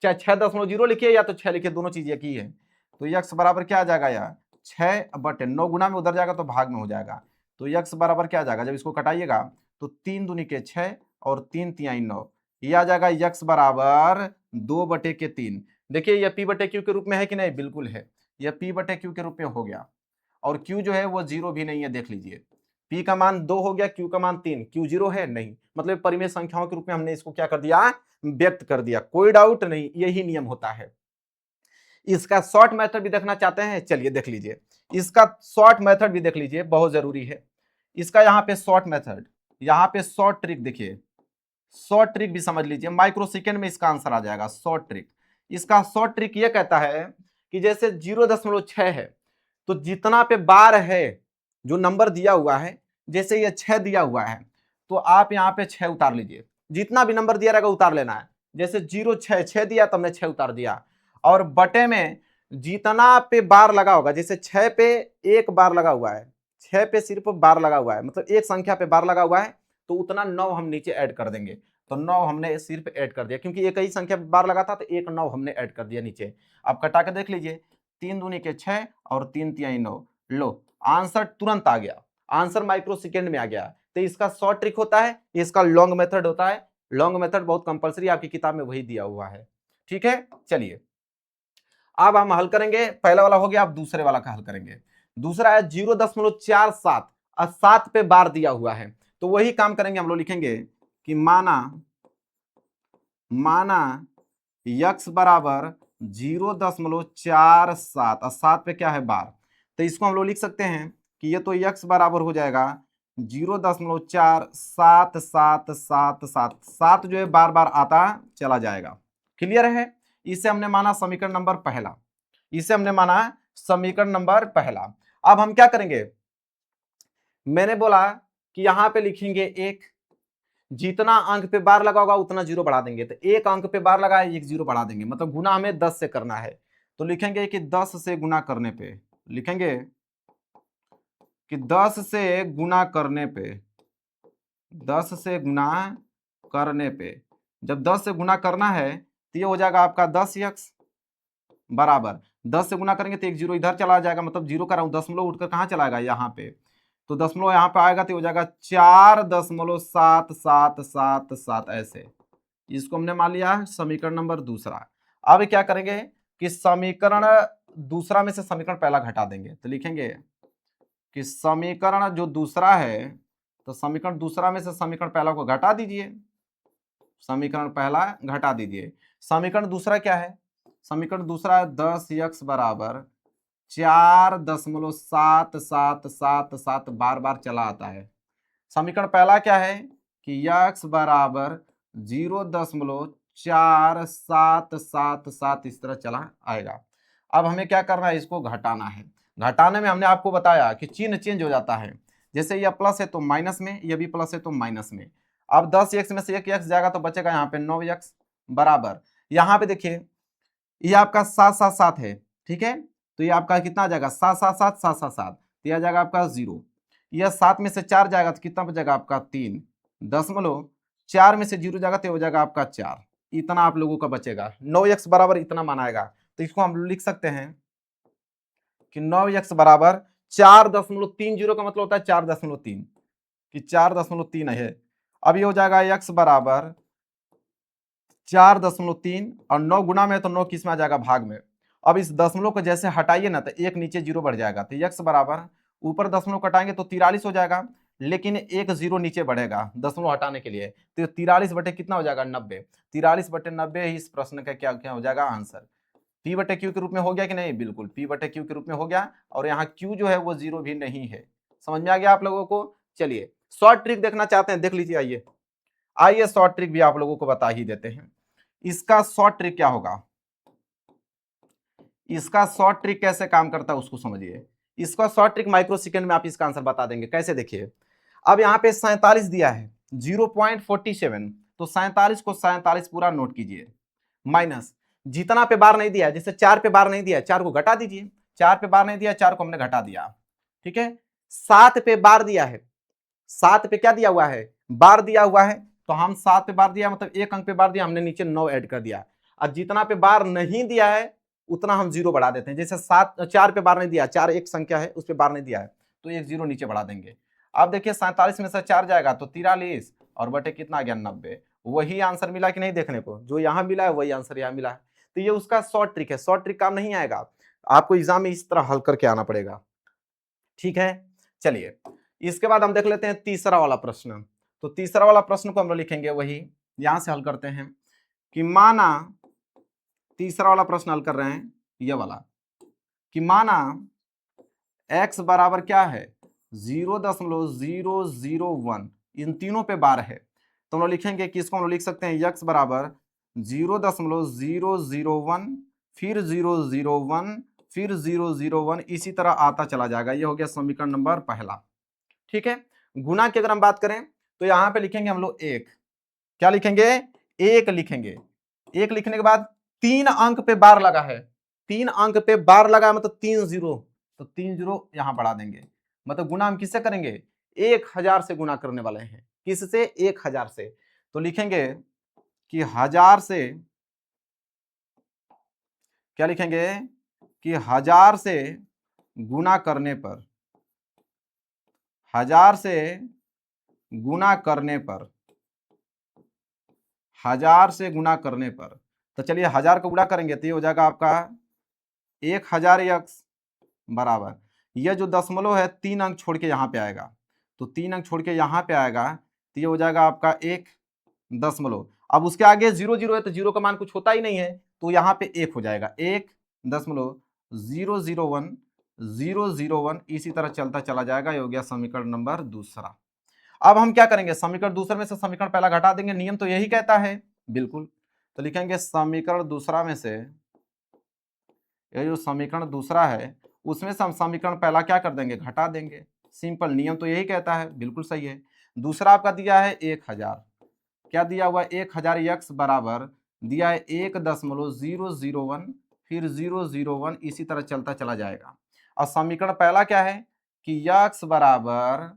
चाहे 6.0 लिखिए या तो 6 लिखिए, दोनों चीज एक ही है। तो x बराबर क्या आ जाएगा यार? 6/9 गुना में उधर जाएगा तो भाग में हो जाएगा। तो x बराबर क्या आ जाएगा? जब इसको कटाइएगा तो 3 दूनी के 6 और 3 तिहाई 9, ये आ जाएगा x बराबर 2/3। देखिए यह p/q के रूप में है कि नहीं? बिल्कुल है, यह p/q के रूप में हो गया। और q जो है वो जीरो भी नहीं है, देख लीजिए। p का मान 2 हो गया, q का मान 3, q जीरो है नहीं, मतलब परिमेय संख्याओं के रूप में हमने इसको क्या कर दिया? व्यक्त कर दिया। कोई डाउट नहीं, यही नियम होता है। इसका शॉर्ट मेथड भी देखना चाहते हैं? चलिए देख लीजिए, इसका शॉर्ट मेथड भी देख लीजिए, बहुत जरूरी है। इसका यहाँ पे शॉर्ट मेथड, यहाँ पे शॉर्ट ट्रिक देखिए, शॉर्ट ट्रिक भी समझ लीजिए, माइक्रो सेकेंड में इसका आंसर आ जाएगा। शॉर्ट ट्रिक, इसका शॉर्ट ट्रिक ये कहता है कि जैसे 0.6 है तो जितना पे बार है जो नंबर दिया हुआ है, जैसे ये 6 दिया हुआ है तो आप यहाँ पे 6 उतार लीजिए। जितना भी नंबर दिया रहेगा उतार लेना है। जैसे 0 6 दिया तो हमने 6 उतार दिया। और बटे में जितना पे बार लगा होगा, जैसे 6 पे एक बार लगा हुआ है, 6 पे सिर्फ बार लगा हुआ है, मतलब एक संख्या पे बार लगा हुआ है, तो उतना 9 हम नीचे ऐड कर देंगे। तो 9 हमने सिर्फ ऐड कर दिया, क्योंकि एक ही संख्या पे बार लगा था तो एक 9 हमने ऐड कर दिया नीचे। अब कटा के देख लीजिए, 3 दूनी के 6 और 3 तिहाई 9, लो आंसर तुरंत आ गया, आंसर माइक्रो सेकेंड में आ गया। तो इसका शॉर्ट ट्रिक होता है, इसका लॉन्ग मेथड होता है। लॉन्ग मेथड बहुत कंपलसरी, आपकी किताब में वही दिया हुआ है। ठीक है, चलिए अब हम हल करेंगे। पहला वाला हो गया, अब दूसरे वाला का हल करेंगे। दूसरा है 0.47 और 7 पे बार दिया हुआ है, तो वही काम करेंगे हम लोग। लिखेंगे कि माना x बराबर 0.47 और 7 पे क्या है? बार। तो इसको हम लोग लिख सकते हैं कि ये तो x बराबर हो जाएगा 0.477777, 7 जो है बार बार आता चला जाएगा। क्लियर है? इसे हमने माना समीकरण नंबर पहला, इसे हमने माना समीकरण नंबर पहला। अब हम क्या करेंगे? मैंने बोला कि यहां पे लिखेंगे एक, जितना अंक पे बार लगा होगा उतना जीरो बढ़ा देंगे। तो एक अंक पे बार लगा है, एक जीरो बढ़ा देंगे, मतलब गुना हमें 10 से करना है। तो लिखेंगे कि 10 से गुना करने पे, लिखेंगे कि 10 से गुना करने पे, 10 से गुना करने पे, जब 10 से गुना करना है तो ये हो जाएगा आपका 10x बराबर 10 से गुना करेंगे तो एक जीरो इधर चला जाएगा, मतलब जीरो कर रहा हूं, दशमलव उठकर कहाँ चला जाएगा? यहाँ पे। तो दशमलव यहाँ पे आएगा तो हो जाएगा 4.7777 ऐसे। इसको हमने मान लिया समीकरण नंबर दूसरा। अब क्या करेंगे कि समीकरण दूसरा में से समीकरण पहला घटा देंगे, तो लिखेंगे कि समीकरण जो दूसरा है, तो समीकरण दूसरा में से समीकरण पहला को घटा दीजिए, समीकरण पहला घटा दीजिए। समीकरण दूसरा क्या है? समीकरण दूसरा है 10x बराबर 4.7777 बार बार चला आता है। समीकरण पहला क्या है कि x बराबर 0.4777 इस तरह चला आएगा। अब हमें क्या करना है, इसको घटाना है। घटाने में हमने आपको बताया कि चिन्ह चेंज हो जाता है, जैसे यह प्लस है तो माइनस में, यह भी प्लस है तो माइनस में। अब 10x में से एक x जाएगा तो बचेगा यहाँ पे 9x बराबर, यहाँ पे देखिए ये आपका 777 है, ठीक है, तो ये आपका कितना आ जाएगा 777 तो यह जाएगा आपका 0। यह 7 में से 4 जाएगा तो कितना बचेगा आपका 3, 4 में से 0 जाएगा तो हो जाएगा आपका 4। इतना आप लोगों का बचेगा, 9x बराबर इतना मानाएगा। तो इसको हम लिख सकते हैं कि 9x बराबर 4.30 का मतलब होता है 4.3 कि 4.3 है। अब ये हो जाएगा x बराबर 4.3 और 9 गुना में तो 9 किस में आ जाएगा भाग में। अब इस दशमलव को जैसे हटाइए ना तो एक नीचे 0 बढ़ जाएगा, तो x बराबर ऊपर दशमलव कटाएंगे तो 43 हो जाएगा, लेकिन एक 0 नीचे बढ़ेगा दशमलव हटाने के लिए, तो 43 बटे कितना हो जाएगा 90। 43 बटे 90 ही इस प्रश्न का क्या क्या हो जाएगा आंसर। P बटे Q के रूप में हो गया कि नहीं? बिल्कुल P बटे Q के रूप में हो गया, और यहाँ Q जो है वो 0 भी नहीं है। समझ में आ गया आप लोगों को? चलिए शॉर्ट ट्रिक देखना चाहते हैं, देख लीजिए। आइए आइए शॉर्ट ट्रिक भी आप लोगों को बता ही देते हैं। इसका शॉर्ट ट्रिक क्या होगा, इसका शॉर्ट ट्रिक कैसे काम करता है उसको समझिए। इसका शॉर्ट ट्रिक माइक्रो सेकंड में आप इसका आंसर बता देंगे। कैसे? देखिए, अब यहाँ पे 47 दिया है 0.47, तो 47 को 47 पूरा नोट कीजिए, माइनस जितना पे बार नहीं दिया है, जैसे 4 पे बार नहीं दिया है 4 को घटा दीजिए, 4 पे बार नहीं दिया 4 को हमने घटा दिया, ठीक है। 7 पे बार दिया है, 7 पे क्या दिया हुआ है? बार दिया हुआ है, तो हम 7 पे बार दिया मतलब एक अंक पे बार दिया, हमने नीचे 9 ऐड कर दिया। अब जितना पे बार नहीं दिया है उतना हम 0 बढ़ा देते हैं, जैसे 4 पे बार नहीं दिया, 4 एक संख्या है उस पे बार नहीं दिया है तो एक 0 नीचे बढ़ा देंगे। अब देखिए 47 में से 4 जाएगा तो 43 और बटे कितना आ गया 90। वही आंसर मिला कि नहीं देखने को, जो यहाँ मिला है वही आंसर यहाँ मिला है। तो ये उसका शॉर्ट ट्रिक है। शॉर्ट ट्रिक काम नहीं आएगा, आपको एग्जाम में इस तरह हल करके आना पड़ेगा, ठीक है। चलिए इसके बाद हम देख लेते हैं तीसरा वाला प्रश्न। तो तीसरा वाला प्रश्न को हम लोग लिखेंगे वही, यहां से हल करते हैं कि माना, तीसरा वाला प्रश्न हल कर रहे हैं ये वाला, कि माना x बराबर क्या है 0.001, इन तीनों पे बार है, तो हम लोग लिखेंगे कि इसको हम लोग लिख सकते हैं x बराबर 0.001 फिर 001 फिर 001, इसी तरह आता चला जाएगा। ये हो गया समीकरण नंबर पहला, ठीक है। गुना की अगर हम बात करें तो यहां पे लिखेंगे हम लोग एक, क्या लिखेंगे? एक लिखेंगे। एक लिखने के बाद 3 अंक पे बार लगा है, 3 अंक पे बार लगा मतलब 3 0, तो 3 0 यहां बढ़ा देंगे। मतलब गुना हम किससे करेंगे? 1000 से गुना करने वाले हैं। किससे? 1000 से। तो लिखेंगे कि 1000 से, क्या लिखेंगे कि 1000 से गुना करने पर, 1000 से गुना करने पर, 1000 से गुना करने पर, तो चलिए 1000 को गुणा करेंगे तो ये हो जाएगा आपका 1000 x बराबर, यह जो दशमलव है 3 अंक छोड़ के यहाँ पे आएगा, तो 3 अंक छोड़ के यहाँ पे आएगा तो ये हो जाएगा आपका 1 दशमलव। अब उसके आगे 0 0 है तो 0 का मान कुछ होता ही नहीं है, तो यहाँ पे 1 हो जाएगा, 1.001 इसी तरह चलता चला जाएगा। ये हो गया समीकरण नंबर दूसरा। अब हम क्या करेंगे? समीकरण दूसरे में से समीकरण पहला घटा देंगे, नियम तो यही कहता है, बिल्कुल। तो लिखेंगे समीकरण दूसरा में से, ये जो समीकरण दूसरा है उसमें से हम समीकरण पहला क्या कर देंगे? घटा देंगे। सिंपल, नियम तो यही कहता है, बिल्कुल सही है। दूसरा आपका दिया है 1000, क्या दिया हुआ है? 1000 x बराबर दिया है 1.001 फिर 001, इसी तरह चलता चला जाएगा। और समीकरण पहला क्या है कि x बराबर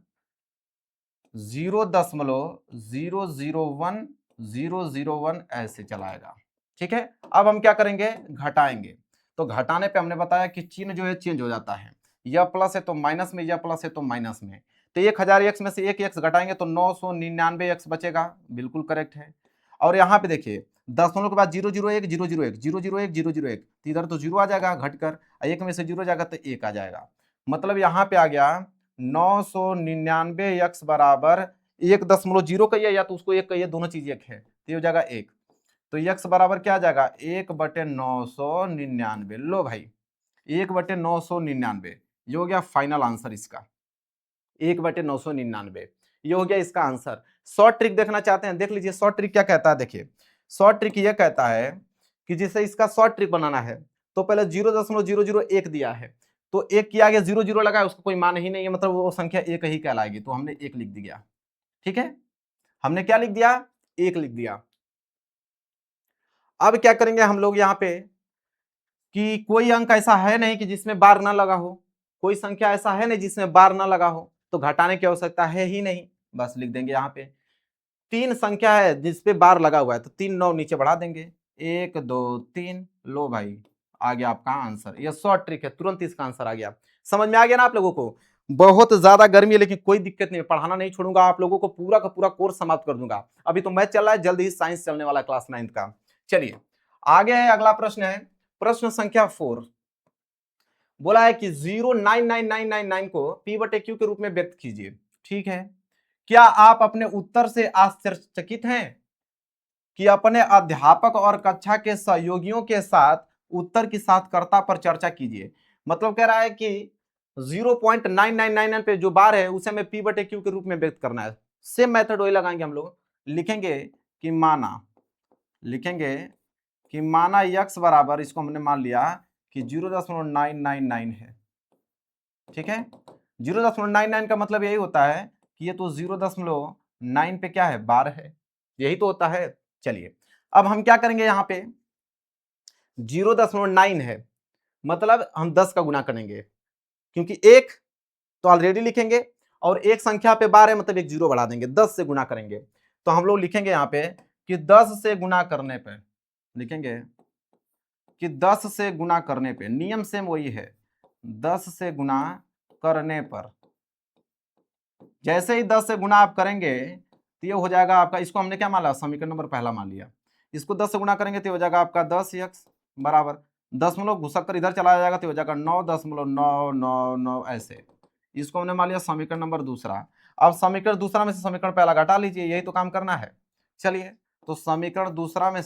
0.001 ऐसे चलाएगा, ठीक है। अब हम क्या करेंगे? घटाएंगे। तो घटाने पे हमने बताया कि चिन्ह जो है चेंज हो जाता है, यह प्लस है तो माइनस में, यह प्लस है तो माइनस में। तो 1000 x में से एक x घटाएंगे तो 999 x बचेगा, बिल्कुल करेक्ट है। और यहाँ पे देखिए दशमलव के बाद 001 001 001 001, तो इधर तो 0 आ जाएगा घटकर, एक में से 0 जाएगा तो 1 आ जाएगा। मतलब यहाँ पे आ गया 999 x बराबर 1.0 कहिए या तो उसको 1 कहिए, दोनों चीज एक है, तो ये हो जाएगा 1। तो x बराबर क्या आ जाएगा 1/999। लो भाई 1/999, ये हो गया फाइनल आंसर इसका, 1/999 ये हो गया इसका आंसर। शॉर्ट ट्रिक देखना चाहते हैं, देख लीजिए शॉर्ट ट्रिक क्या कहता है। देखिए शॉर्ट ट्रिक ये कहता है कि जिसे इसका शॉर्ट ट्रिक बनाना है तो पहले 0.001 दिया है, तो एक के आगे 0 लगा है, उसका कोई मान ही नहीं है, मतलब वो संख्या एक ही कहलाएगी, तो हमने 1 लिख दिया। ठीक है, हमने क्या लिख दिया 1 लिख दिया। अब क्या करेंगे हम लोग यहाँ पे कि कोई अंक ऐसा है नहीं कि जिसमें बार ना लगा हो, कोई संख्या ऐसा है नहीं जिसमें बार ना लगा हो, तो घटाने की आवश्यकता है ही नहीं, बस लिख देंगे यहाँ पे 3 संख्या है जिसपे बार लगा हुआ है, तो 3 9 नीचे बढ़ा देंगे, 1 2 3। लो भाई आ गया आपका आंसर। यह शॉर्ट ट्रिक है, तुरंत इसका आंसर आ गया। समझ में आ गया ना आप लोगों को? बहुत ज्यादा गर्मी है लेकिन कोई दिक्कत नहीं है, पढ़ाना नहीं छोड़ूंगा, आप लोगों को पूरा का पूरा कोर्स समाप्त कर दूंगा। अभी तो मैथ चल रहा है, जल्द ही साइंस चलने वाला क्लास 9th का। चलिए आगे है, अगला प्रश्न है प्रश्न संख्या 4। बोला है कि 0.99999 को p/q के रूप में व्यक्त कीजिए। ठीक है, क्या आप अपने उत्तर से आश्चर्यचकित हैं कि अपने अध्यापक और कक्षा के सहयोगियों के साथ उत्तर की सार्थकता पर चर्चा कीजिए। मतलब कह रहा है कि 0.9999 पे जो बार है उसे हमें p/q के रूप में व्यक्त करना है। सेम मेथड वही लगाएंगे हम लोग, लिखेंगे कि माना x बराबर, इसको हमने मान लिया कि 0.999 है। ठीक है, 0.99 का मतलब यही होता है कि ये तो 0.9 पे क्या है बार है, यही तो होता है। चलिए अब हम क्या करेंगे, यहाँ पे 0.9 है मतलब हम 10 का गुना करेंगे, क्योंकि एक तो ऑलरेडी लिखेंगे और एक संख्या पे बार है मतलब एक 0 बढ़ा देंगे, 10 से गुना करेंगे। तो हम लोग लिखेंगे यहाँ पे कि 10 से गुना करने पे, लिखेंगे कि 10 से गुना करने पे, नियम सेम वही है, 10 से गुना करने पर, जैसे ही 10 से गुना आप करेंगे तो ये हो जाएगा आपका, इसको हमने क्या मान लिया समीकरण नंबर पहला मान लिया, इसको 10 से गुना करेंगे तो हो जाएगा आपका 10x बराबर दशमलव घुसक कर इधर चला जाएगा तो हो जाएगा 9.999 ऐसे। इसको हमने मान लिया समीकरण नंबर दूसरा। अब समीकरण दूसरा में से समीकरण पहला घटा लीजिए, यही तो काम करना है। चलिए तो समीकरण दूसरा में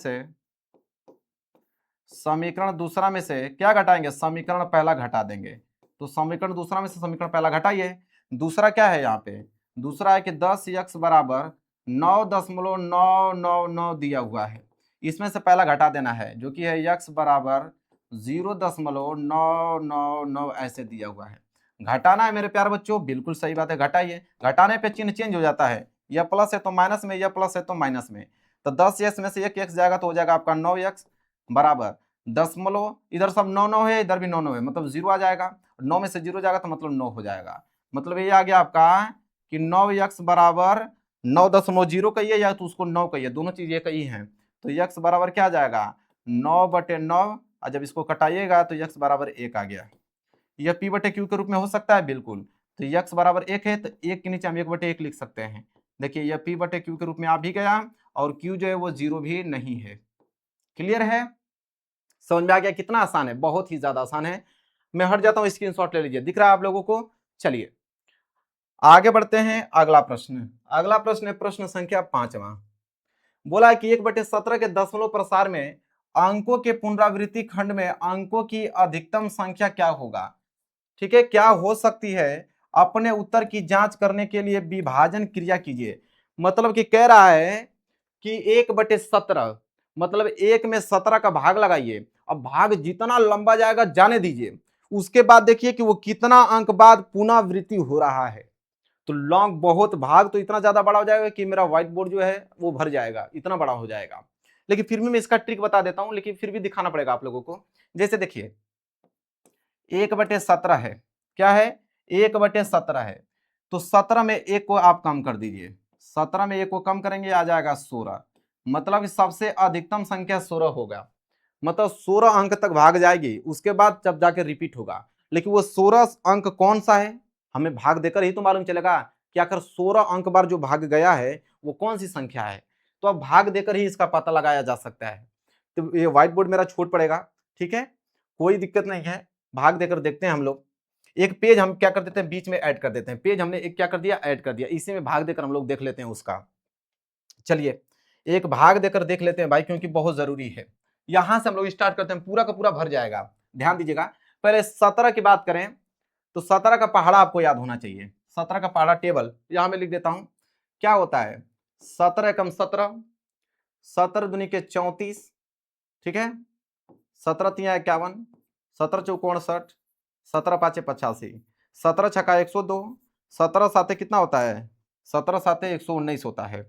से क्या घटाएंगे, समीकरण पहला घटा देंगे। तो समीकरण दूसरा में से समीकरण पहला घटाइए। दूसरा क्या है यहाँ पे, दूसरा है कि 10x बराबर 9.999 दिया हुआ है, इसमें से पहला घटा देना है जो कि है x बराबर 0.999 ऐसे दिया हुआ है। घटाना है मेरे प्यारे बच्चों, बिल्कुल सही बात है, घटाइए। घटाने पे चिन्ह चेंज हो जाता है, यह प्लस है तो माइनस में, यह प्लस है तो माइनस में। तो 10x में से एक x जाएगा तो हो जाएगा आपका 9x बराबर दशमलव, इधर सब 9 है, इधर भी 9 है, मतलब 0 आ जाएगा। 9 में से 0 जाएगा तो मतलब 9 हो जाएगा। मतलब ये आ गया आपका कि 9x बराबर 9.0 कहिए या तो उसको 9 कहिए, दोनों चीज एक ही है। तो x बराबर क्या आ जाएगा 9/9, और जब इसको कटाइएगा तो x बराबर 1 आ गया। यह p/q के रूप में हो सकता है, बिल्कुल। तो x बराबर 1 है तो 1 के नीचे हम 1/1 लिख सकते हैं। देखिए यह p/q के रूप में आ भी गया और q जो है वो 0 भी नहीं है। क्लियर है, समझ में आ गया? कितना आसान है, बहुत ही ज्यादा आसान है। मैं हट जाता हूं, स्क्रीनशॉट ले लीजिए, दिख रहा है आप लोगों को। चलिए आगे बढ़ते हैं, अगला प्रश्न है प्रश्न संख्या 5वां। बोला है कि 1/17 के दशमलव प्रसार में अंकों के पुनरावृत्ति खंड में अंकों की अधिकतम संख्या क्या होगा। ठीक है, क्या हो सकती है, अपने उत्तर की जांच करने के लिए विभाजन क्रिया कीजिए। मतलब कि कह रहा है कि 1/17 मतलब 1 में 17 का भाग लगाइए, अब भाग जितना लंबा जाएगा जाने दीजिए, उसके बाद देखिए कि वो कितना अंक बाद पुनरावृत्ति हो रहा है। तो लॉन्ग बहुत, भाग तो इतना ज्यादा बड़ा हो जाएगा कि मेरा व्हाइट बोर्ड जो है वो भर जाएगा, इतना बड़ा हो जाएगा। लेकिन फिर भी मैं इसका ट्रिक बता देता हूं, लेकिन फिर भी दिखाना पड़ेगा आप लोगों को। जैसे देखिए 1/17 है, क्या है 1/17 है, तो 17 में 1 को आप कम कर दीजिए, 17 में 1 को कम करेंगे आ जाएगा 16, मतलब सबसे अधिकतम संख्या 16 होगा। मतलब 16 अंक तक भाग जाएगी, उसके बाद जब जाके रिपीट होगा। लेकिन वो 16 अंक कौन सा है, हमें भाग देकर ही तो मालूम चलेगा कि आखिर 16 अंक बार जो भाग गया है वो कौन सी संख्या है। तो अब भाग देकर ही इसका पता लगाया जा सकता है। तो ये व्हाइट बोर्ड मेरा छूट पड़ेगा, ठीक है, कोई दिक्कत नहीं है, भाग देकर देखते हैं हम लोग। एक पेज हम क्या कर देते हैं, बीच में ऐड कर देते हैं, पेज हमने एक क्या कर दिया, ऐड कर दिया, इसी में भाग देकर हम लोग देख लेते हैं उसका। चलिए एक भाग देकर देख लेते हैं भाई, क्योंकि बहुत जरूरी है। यहां से हम लोग स्टार्ट करते हैं, पूरा का पूरा भर जाएगा, ध्यान दीजिएगा। पहले 17 की बात करें तो 17 का पहाड़ा आपको याद होना चाहिए। 17 का पहाड़ा टेबल यहां में लिख देता हूं, क्या होता है, 17 एकम 17, 17 दूनी के 34, ठीक है, 17 तिया 51, 17 चौको 68, 17 पाँचे 85, 17 छक्का 102, 17 साते कितना होता है, 17 साते 119 होता है,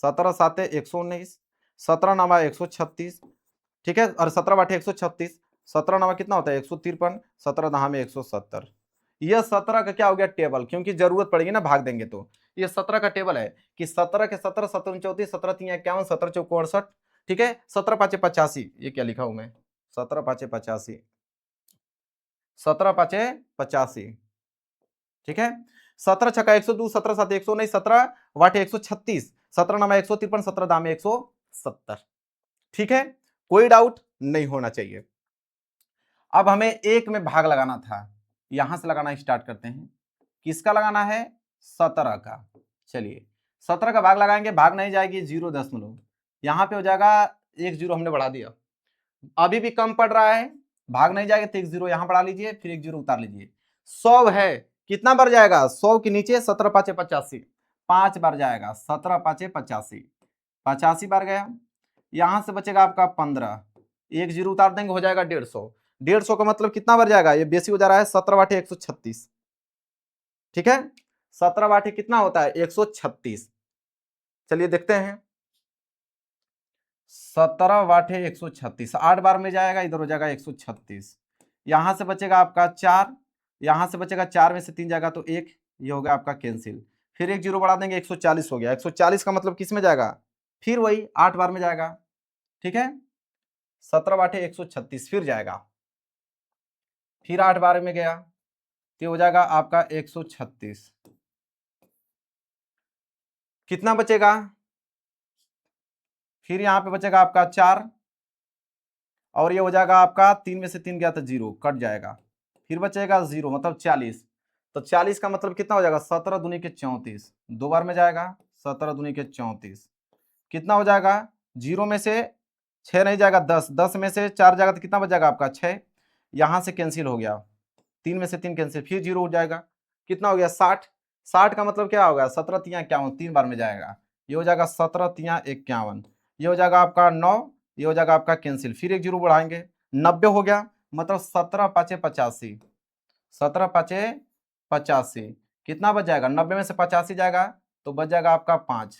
17 साते 119, 17 नामा 136, ठीक है, और 17 बाटे 136, 17 नामा कितना होता है 153, 17 दहा में 170। यह 17 का क्या हो गया, टेबल, क्योंकि जरूरत पड़ेगी ना भाग देंगे तो। ये 17 का टेबल है कि 17 के 17, 17 34, 17 तिया 51, 17 चौको 68, ठीक है, 17 पाँचे 85, ये क्या लिखा हूं मैं, 17 पाँचे 85, 17 पाँचे 85, ठीक है, 17 छक्का 102, 17 सात 119, 17 वाटे 136, 17 नामा 153, 17 दामे 170, ठीक है, कोई डाउट नहीं होना चाहिए। अब हमें एक में भाग लगाना था, यहां से लगाना स्टार्ट करते हैं। किसका लगाना है, 17 का। चलिए 17 का भाग लगाएंगे, भाग नहीं जाएगी 0., यहां पे हो जाएगा 1 0 हमने बढ़ा दिया, अभी भी कम पड़ रहा है, भाग नहीं जाएगा तो 1 0 यहां बढ़ा लीजिए, फिर 1 0 उतार लीजिए। 100 है, कितना बढ़ जाएगा, 100 के नीचे 17 पाँचे 85, 5 बार जाएगा, 17 पाँचे 85, 85 बार गया, यहां से बचेगा आपका 15, 1 0 उतार देंगे, हो जाएगा 150, 150 का मतलब कितना बार जाएगा, ये बेसी हो जा रहा है, 17 बाटे 136, ठीक है, 17 बाटे कितना होता है 136। चलिए देखते हैं, 17 वाटे 136, 8 बार में जाएगा, इधर हो जाएगा 136, यहां से बचेगा आपका 4, यहां से बचेगा 4 में से 3 जाएगा तो 1, ये हो गया आपका कैंसिल, फिर 1 0 बढ़ा देंगे, 140 हो गया, 140 का मतलब किस में जाएगा, फिर वही 8 बार में जाएगा, ठीक है, 17 बाटे 136 फिर जाएगा, फिर 8 बार में गया तो हो जाएगा आपका 136, कितना बचेगा, फिर यहां पे बचेगा आपका 4, और ये हो जाएगा आपका 3 में से 3 गया तो 0 कट जाएगा, फिर बचेगा 0 मतलब 40, तो 40 का मतलब कितना हो जाएगा, 17 दूनी के 34, 2 बार में जाएगा, 17 दूनी के 34, कितना हो जाएगा, 0 में से 6 नहीं जाएगा 10, 10 में से 4 जाएगा तो कितना बच जाएगा आपका 6, यहां से कैंसिल हो गया, 3 में से 3 कैंसिल, फिर 0 हो जाएगा, कितना हो गया 60, 60 का मतलब क्या होगा, 17 तिया 51, 3 बार में जाएगा, ये हो जाएगा 17 तिया 51, ये हो जाएगा आपका 9, ये हो जाएगा आपका कैंसिल, फिर 1 0 बढ़ाएंगे, 90 हो गया, मतलब 17 पाँचे 85, 17 पाँचे 85, कितना बच जाएगा, 90 में से 85 जाएगा तो बच जाएगा आपका 5,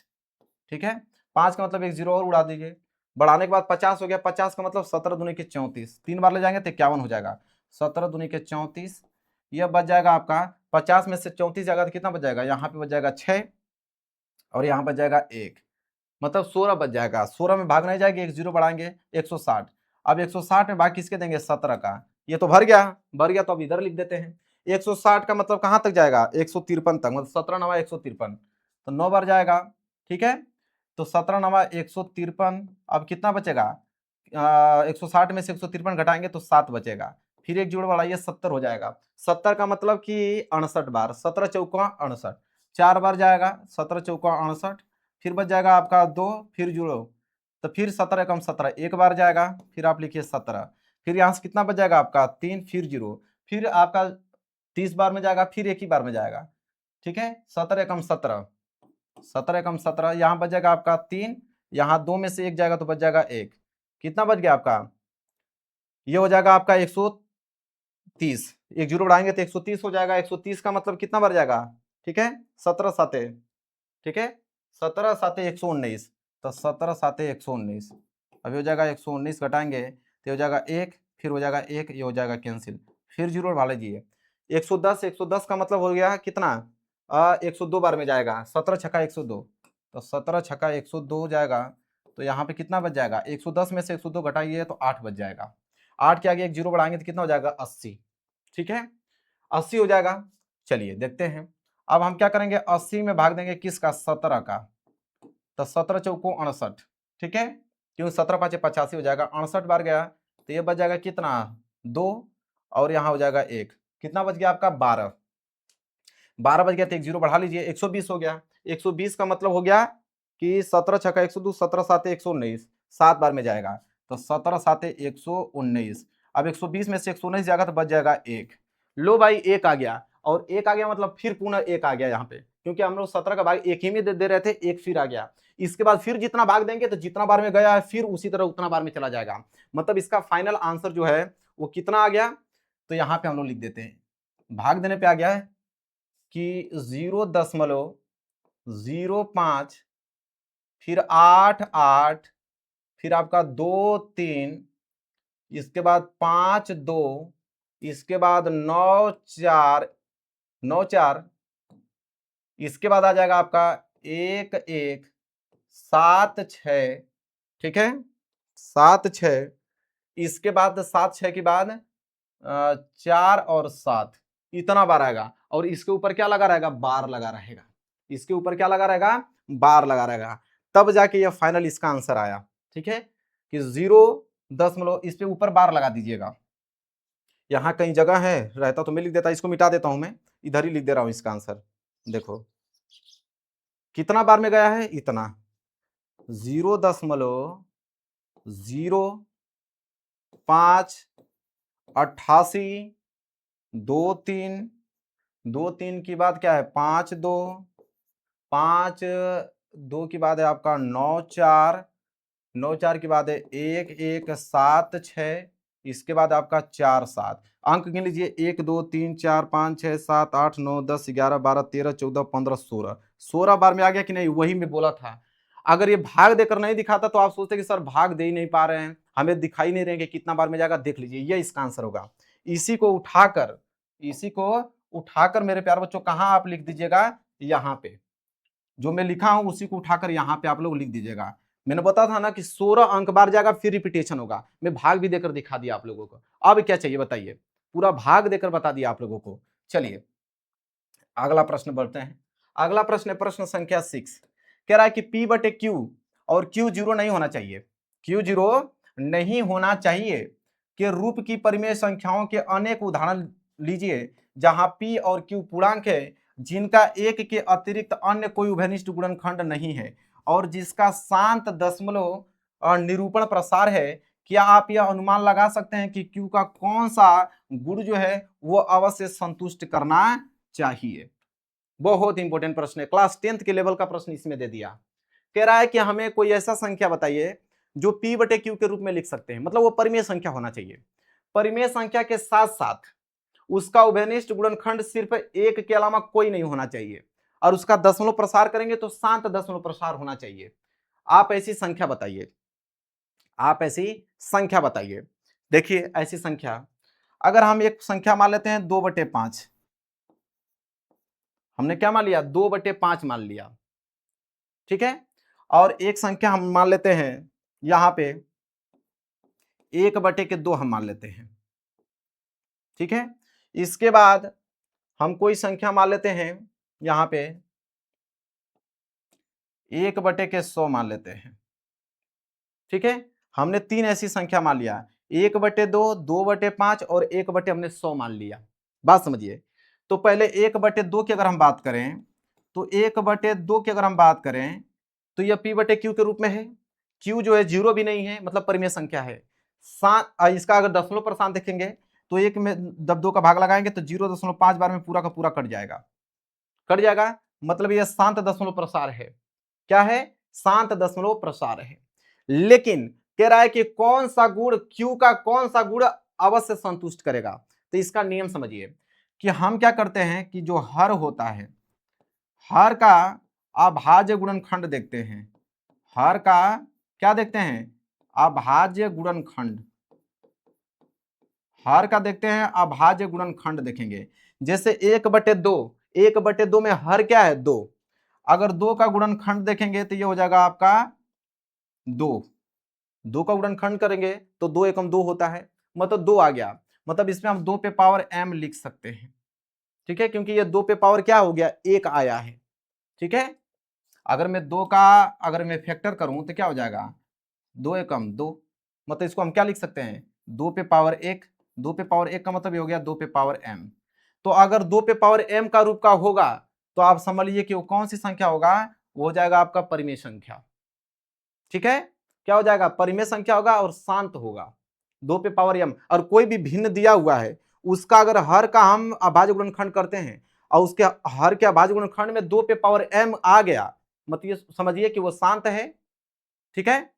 ठीक है, 5 का मतलब 1 0 और उड़ा दीजिए, बढ़ाने के बाद 50 हो गया, 50 का मतलब 17 दूनी के 34, 3 बार ले जाएंगे तो 51 हो जाएगा, 17 दूनी के 34, यह बच जाएगा आपका 50 में से 34 जाएगा तो कितना बच जाएगा, यहाँ पे बच जाएगा 6, और यहाँ बच जाएगा 1, मतलब 16 बच जाएगा, 16 में भाग नहीं जाएगी, 1 0 बढ़ाएंगे 160, अब 160 में भाग किसके देंगे, 17 का, ये तो भर गया तो अब इधर लिख देते हैं, 160 का मतलब कहां तक जाएगा, 153 तक, मतलब 17 नवा 153, तो 9 बार जाएगा, ठीक है, तो 17 नवा 153, अब कितना बचेगा, 160 में से 153 घटाएंगे तो 7 बचेगा, फिर 1 जोड़ बढ़ाइए 70 हो जाएगा, 70 का मतलब कि 68 बार, 17 चौका 68, 4 बार जाएगा, 17 चौका 68, फिर बच जाएगा आपका 2, फिर जुड़ो, तो फिर 17 एकम 17 एक बार जाएगा, फिर आप लिखिए 17, फिर यहाँ से कितना बच जाएगा आपका 3, फिर 0, फिर आपका 30 बार में जाएगा, फिर एक ही बार में जाएगा, ठीक है, 17 एकम 17, 17 एकम 17, यहाँ बच जाएगा आपका 3, यहाँ 2 में से 1 जाएगा तो बच जाएगा 1, कितना बच गया आपका, ये हो जाएगा आपका 130, 1 0 बढ़ाएंगे तो 130 हो जाएगा, 130 का मतलब कितना बार जाएगा, ठीक है, 17 साते, ठीक है, 17 साते 119, तो 17 साते 119, अभी हो जाएगा 119 घटाएंगे तो हो जाएगा 1, फिर हो जाएगा 1, ये हो जाएगा कैंसिल, फिर 0 बढ़ा लीजिए, 110, 110 का मतलब हो गया कितना, 102 बार में जाएगा, 17 छक्का 102, तो 17 छक्का 102 जाएगा, तो यहाँ पे कितना बच जाएगा, 110 में से 102 घटाइए तो 8 बच जाएगा, 8 के आगे 1 0 बढ़ाएंगे तो कितना हो जाएगा 80, ठीक है, 80 हो जाएगा। चलिए देखते हैं, अब हम क्या करेंगे, 80 में भाग देंगे किसका, 17 का, तो 17 चौको 68, ठीक है, क्यों 17 पाँचे 85 हो जाएगा, 68 बार गया तो ये बच जाएगा कितना 2, और यहाँ हो जाएगा 1, कितना बच गया आपका 12, 12 बच गया तो एक जीरो बढ़ा लीजिए, 120 हो गया। 120 का मतलब हो गया कि 17 छक्का 102, 17 साते 119, 7 बार में जाएगा, तो 17 साते 119। अब 120 में से 119 जाएगा तो बच जाएगा 1। लो भाई 1 आ गया, और 1 आ गया मतलब फिर पुनः 1 आ गया यहाँ पे, क्योंकि हम लोग 17 का भाग एक ही में दे रहे थे, 1 फिर आ गया। इसके बाद फिर जितना भाग देंगे तो जितना बार में गया है फिर उसी तरह उतना बार में चला जाएगा, मतलब इसका फाइनल आंसर जो है वो कितना आ गया, तो यहाँ पे हम लोग लिख देते हैं, भाग देने पे आ गया है कि 0.05, फिर 8 फिर आपका 2 3, इसके बाद 5 2, इसके बाद 9 4, इसके बाद आ जाएगा आपका 1 1 7 6, ठीक है 7 6, इसके बाद 7 6 के बाद 4 और 7, इतना बार आएगा, और इसके ऊपर क्या लगा रहेगा, बार लगा रहेगा, इसके ऊपर क्या लगा रहेगा, बार लगा रहेगा, तब जाके ये फाइनल इसका आंसर आया, ठीक है, कि 0 इस पे ऊपर बार लगा दीजिएगा। यहां कहीं जगह है रहता तो मैं लिख देता, इसको मिटा देता हूं, मैं इधर ही लिख दे रहा हूं इसका आंसर। देखो कितना बार में गया है, इतना 0.0588, 2 3, 2 3 की बात क्या है 5 2, 5 2 की बात है आपका 9 4, 9 4 की बात है 1 1 7 6, इसके बाद आपका 4 7, अंक गिन लीजिए 1 2 3 4 5 6 7 8 9 10 11 12 13 14 15 16, 16 बार में आ गया कि नहीं, वही मैं बोला था। अगर ये भाग देकर नहीं दिखाता तो आप सोचते कि सर भाग दे ही नहीं पा रहे हैं, हमें दिखाई नहीं रहेंगे कितना बार में जाएगा, देख लीजिए ये इसका आंसर होगा। इसी को उठाकर मेरे प्यारे बच्चों कहाँ आप लिख दीजिएगा, यहाँ पे जो मैं लिखा हूं उसी को उठाकर यहाँ पे आप लोग लिख दीजिएगा। मैंने बताया था ना कि 16 अंक बार जाएगा फिर रिपीटेशन होगा, मैं भाग भी देकर दिखा दिया आप लोगों को। अब क्या चाहिए बताइए, पूरा भाग देकर बता दिया आप लोगों को। चलिए अगला प्रश्न बढ़ते हैं। अगला प्रश्न है प्रश्न संख्या 6, कह रहा है कि P बटे Q और Q जीरो नहीं होना चाहिए, Q जीरो नहीं होना चाहिए के रूप की परिमेय संख्याओं के अनेक उदाहरण लीजिए जहां P और Q पूर्णांक है जिनका एक के अतिरिक्त अन्य कोई उभयनिष्ठ गुणनखंड नहीं है और जिसका शांत दशमलव निरूपण प्रसार है। क्या आप यह अनुमान लगा सकते हैं कि Q का कौन सा गुण जो है वो अवश्य संतुष्ट करना चाहिए। बहुत इंपॉर्टेंट प्रश्न है, क्लास 10th के लेवल का प्रश्न इसमें दे दिया। कह रहा है कि हमें कोई ऐसा संख्या बताइए जो P बटे Q के रूप में लिख सकते हैं, मतलब वो परिमेय संख्या होना चाहिए, परिमेय संख्या के साथ साथ उसका उभयनिष्ठ गुणनखंड सिर्फ एक के अलावा कोई नहीं होना चाहिए और उसका दशमलव प्रसार करेंगे तो शांत दशमलव प्रसार होना चाहिए। आप ऐसी संख्या बताइए, आप ऐसी संख्या बताइए। देखिए ऐसी संख्या अगर हम एक संख्या मान लेते हैं 2/5, हमने क्या मान लिया 2/5 मान लिया, ठीक है, और एक संख्या हम मान लेते हैं यहां पे 1/2 हम मान लेते हैं, ठीक है। इसके बाद हम कोई संख्या मान लेते हैं यहां पे 1/100 मान लेते हैं, ठीक है। हमने 3 ऐसी संख्या मान लिया, 1/2, 2/5 और 1 हमने 100 मान लिया। बात समझिए, तो पहले 1/2 की अगर हम बात करें तो 1/2 की अगर हम बात करें तो यह P बटे Q के रूप में है। Q जो है जीरो भी नहीं है, मतलब परिमेय संख्या है। इसका अगर दशमलव प्रसार देखेंगे तो एक में जब 2 का भाग लगाएंगे तो 0.5 बार में पूरा का पूरा कट जाएगा, कट जाएगा, मतलब यह शांत दशमलव प्रसार है। क्या है, शांत दशमलव प्रसार है। लेकिन कह रहा है कि कौन सा गुण Q का कौन सा गुण अवश्य संतुष्ट करेगा। तो इसका नियम समझिए कि हम क्या करते हैं कि जो हर होता है, हर का अभाज्य गुणनखंड देखते हैं, हर का क्या देखते हैं, अभाज्य गुणनखंड, हर का देखते हैं अभाज्य गुणनखंड देखेंगे। जैसे 1/2, 1/2 में हर क्या है 2, अगर 2 का गुणनखंड देखेंगे तो ये हो जाएगा आपका 2 का गुणनखंड करेंगे तो 2 एकम 2 होता है, मतलब 2 आ गया, मतलब इसमें हम 2 पे पावर m लिख सकते हैं, ठीक है, क्योंकि ये 2 पे पावर क्या हो गया 1 आया है, ठीक है। अगर मैं 2 का अगर मैं फैक्टर करूं तो क्या हो जाएगा, 2 एकम 2, मतलब इसको हम क्या लिख सकते हैं, 2 पे पावर 1, 2 पे पावर 1 का मतलब ये हो गया 2 पे पावर m। तो अगर 2 पे पावर m का रूप का होगा तो आप समझ लीजिए कि वो कौन सी संख्या होगा, वो हो जाएगा आपका परिमेय संख्या। ठीक है, क्या हो जाएगा, परिमेय संख्या होगा और शांत होगा, 2 पे पावर m। और कोई भी भिन्न दिया हुआ है उसका अगर हर का हम अभाज्य गुणनखंड करते हैं और उसके हर के अभाज्य गुणनखंड में 2 पे पावर m आ गया, मतलब ये समझिए कि वो शांत है। ठीक है,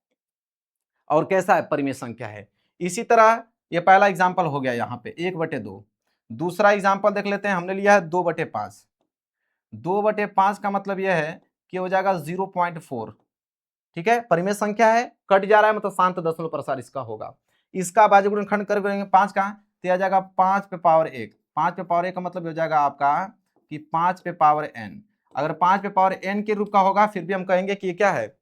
और कैसा है, परिमेय संख्या है। इसी तरह ये पहला एग्जाम्पल हो गया यहाँ पे 1/2। दूसरा एग्जाम्पल देख लेते हैं, हमने लिया है 2/5। 2/5 का मतलब यह है कि हो जाएगा 0.4। ठीक है, परिमेय संख्या है, कट जा रहा है मतलब शांत दशमलव प्रसार इसका होगा। इसका अभाज्य गुणनखंड करेंगे 5 का तो आ जाएगा 5 पे पावर 1। 5 पे पावर 1 का मतलब हो जाएगा आपका कि 5 पे पावर n। अगर 5 पे पावर n के रूप का होगा फिर भी हम कहेंगे कि ये क्या है,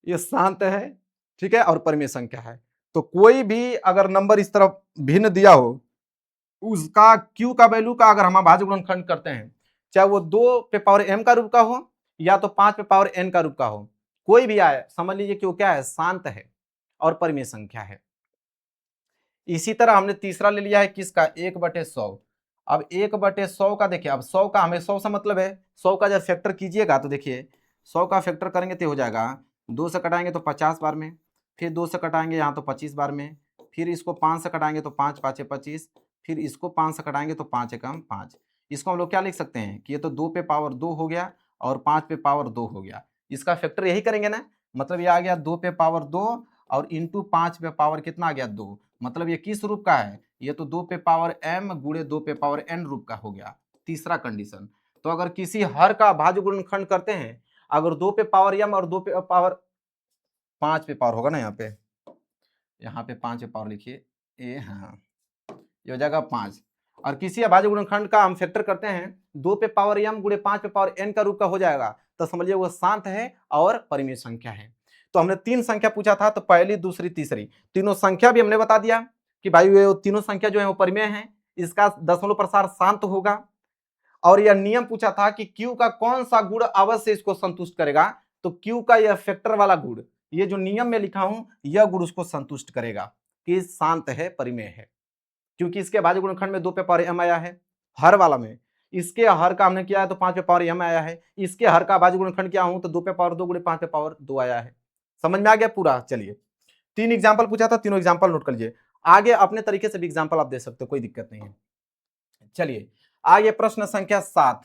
ये शांत है। ठीक है, और परिमेय संख्या है। तो कोई भी अगर नंबर इस तरफ भिन्न दिया हो उसका q का वैल्यू का अगर हम अभाज्य गुणनखंड करते हैं, चाहे वो 2 पे पावर m का रूप का हो या तो 5 पे पावर n का रूप का हो, कोई भी आए समझ लीजिए कि वो क्या है, शांत है और परिमेय संख्या है। इसी तरह हमने तीसरा ले लिया है किसका, 1/100। अब 1/100 का देखिए, अब 100 का हमें 100 से मतलब है, 100 का जब फैक्टर कीजिएगा तो देखिए 100 का फैक्टर करेंगे तो हो जाएगा, 2 से कटाएंगे तो 50 बार में, फिर 2 से कटाएंगे यहाँ तो 25 बार में, फिर इसको 5 से कटाएंगे तो 5 5 25, फिर इसको 5 से कटाएंगे तो 5 एकम 5। इसको हम लोग क्या लिख सकते हैं कि ये तो 2 पे पावर 2 हो गया और 5 पे पावर 2 हो गया। इसका फैक्टर यही करेंगे ना, मतलब ये आ गया 2 पे पावर 2 और इंटू 5 पे पावर कितना आ गया 2। मतलब ये किस रूप का है, ये तो 2 पे पावर m गुणे 2 पे पावर n रूप का हो गया। तीसरा कंडीशन, तो अगर किसी हर का भाज्य गुणनखंड करते हैं, अगर 2 पे पावर m और 2 पे पावर 5 पे पावर होगा ना, यहाँ पे 5 पे पावर लिखिए ए, हाँ ये हो जाएगा 5। और किसी अभाज्य गुणनखंड का हम फैक्टर करते हैं 2 पे पावर m गुणे 5 पे पावर n का रूप का हो जाएगा, तो समझिए वो शांत है और परिमेय संख्या है। तो हमने 3 संख्या पूछा था, तो पहली दूसरी तीसरी तीनों संख्या भी हमने बता दिया कि भाई ये तीनों संख्या जो है वो परिमेय है, इसका दशमलव प्रसार शांत होगा। और यह नियम पूछा था कि Q का कौन सा गुण अवश्य इसको संतुष्ट करेगा, तो Q का यह फैक्टर वाला गुण, ये जो नियम में लिखा हूं यह गुण उसको संतुष्ट करेगा कि शांत है, परिमेय है। क्योंकि इसके भाज्य गुणनखंड में 2 पे पावर m आया है, हर वाला में इसके हर का हमने किया है तो 5 पे पावर m आया है, इसके हर का भाज्य गुणनखंड किया हूं तो 2 पे पावर 2 गुणे 5 पे पावर 2 आया है। समझ में आ गया पूरा। चलिए 3 एग्जाम्पल पूछा था, तीनों एग्जाम्पल नोट कर लीजिए, आगे अपने तरीके से भी एग्जाम्पल आप दे सकते हो, कोई दिक्कत नहीं है। चलिए आगे प्रश्न संख्या 7,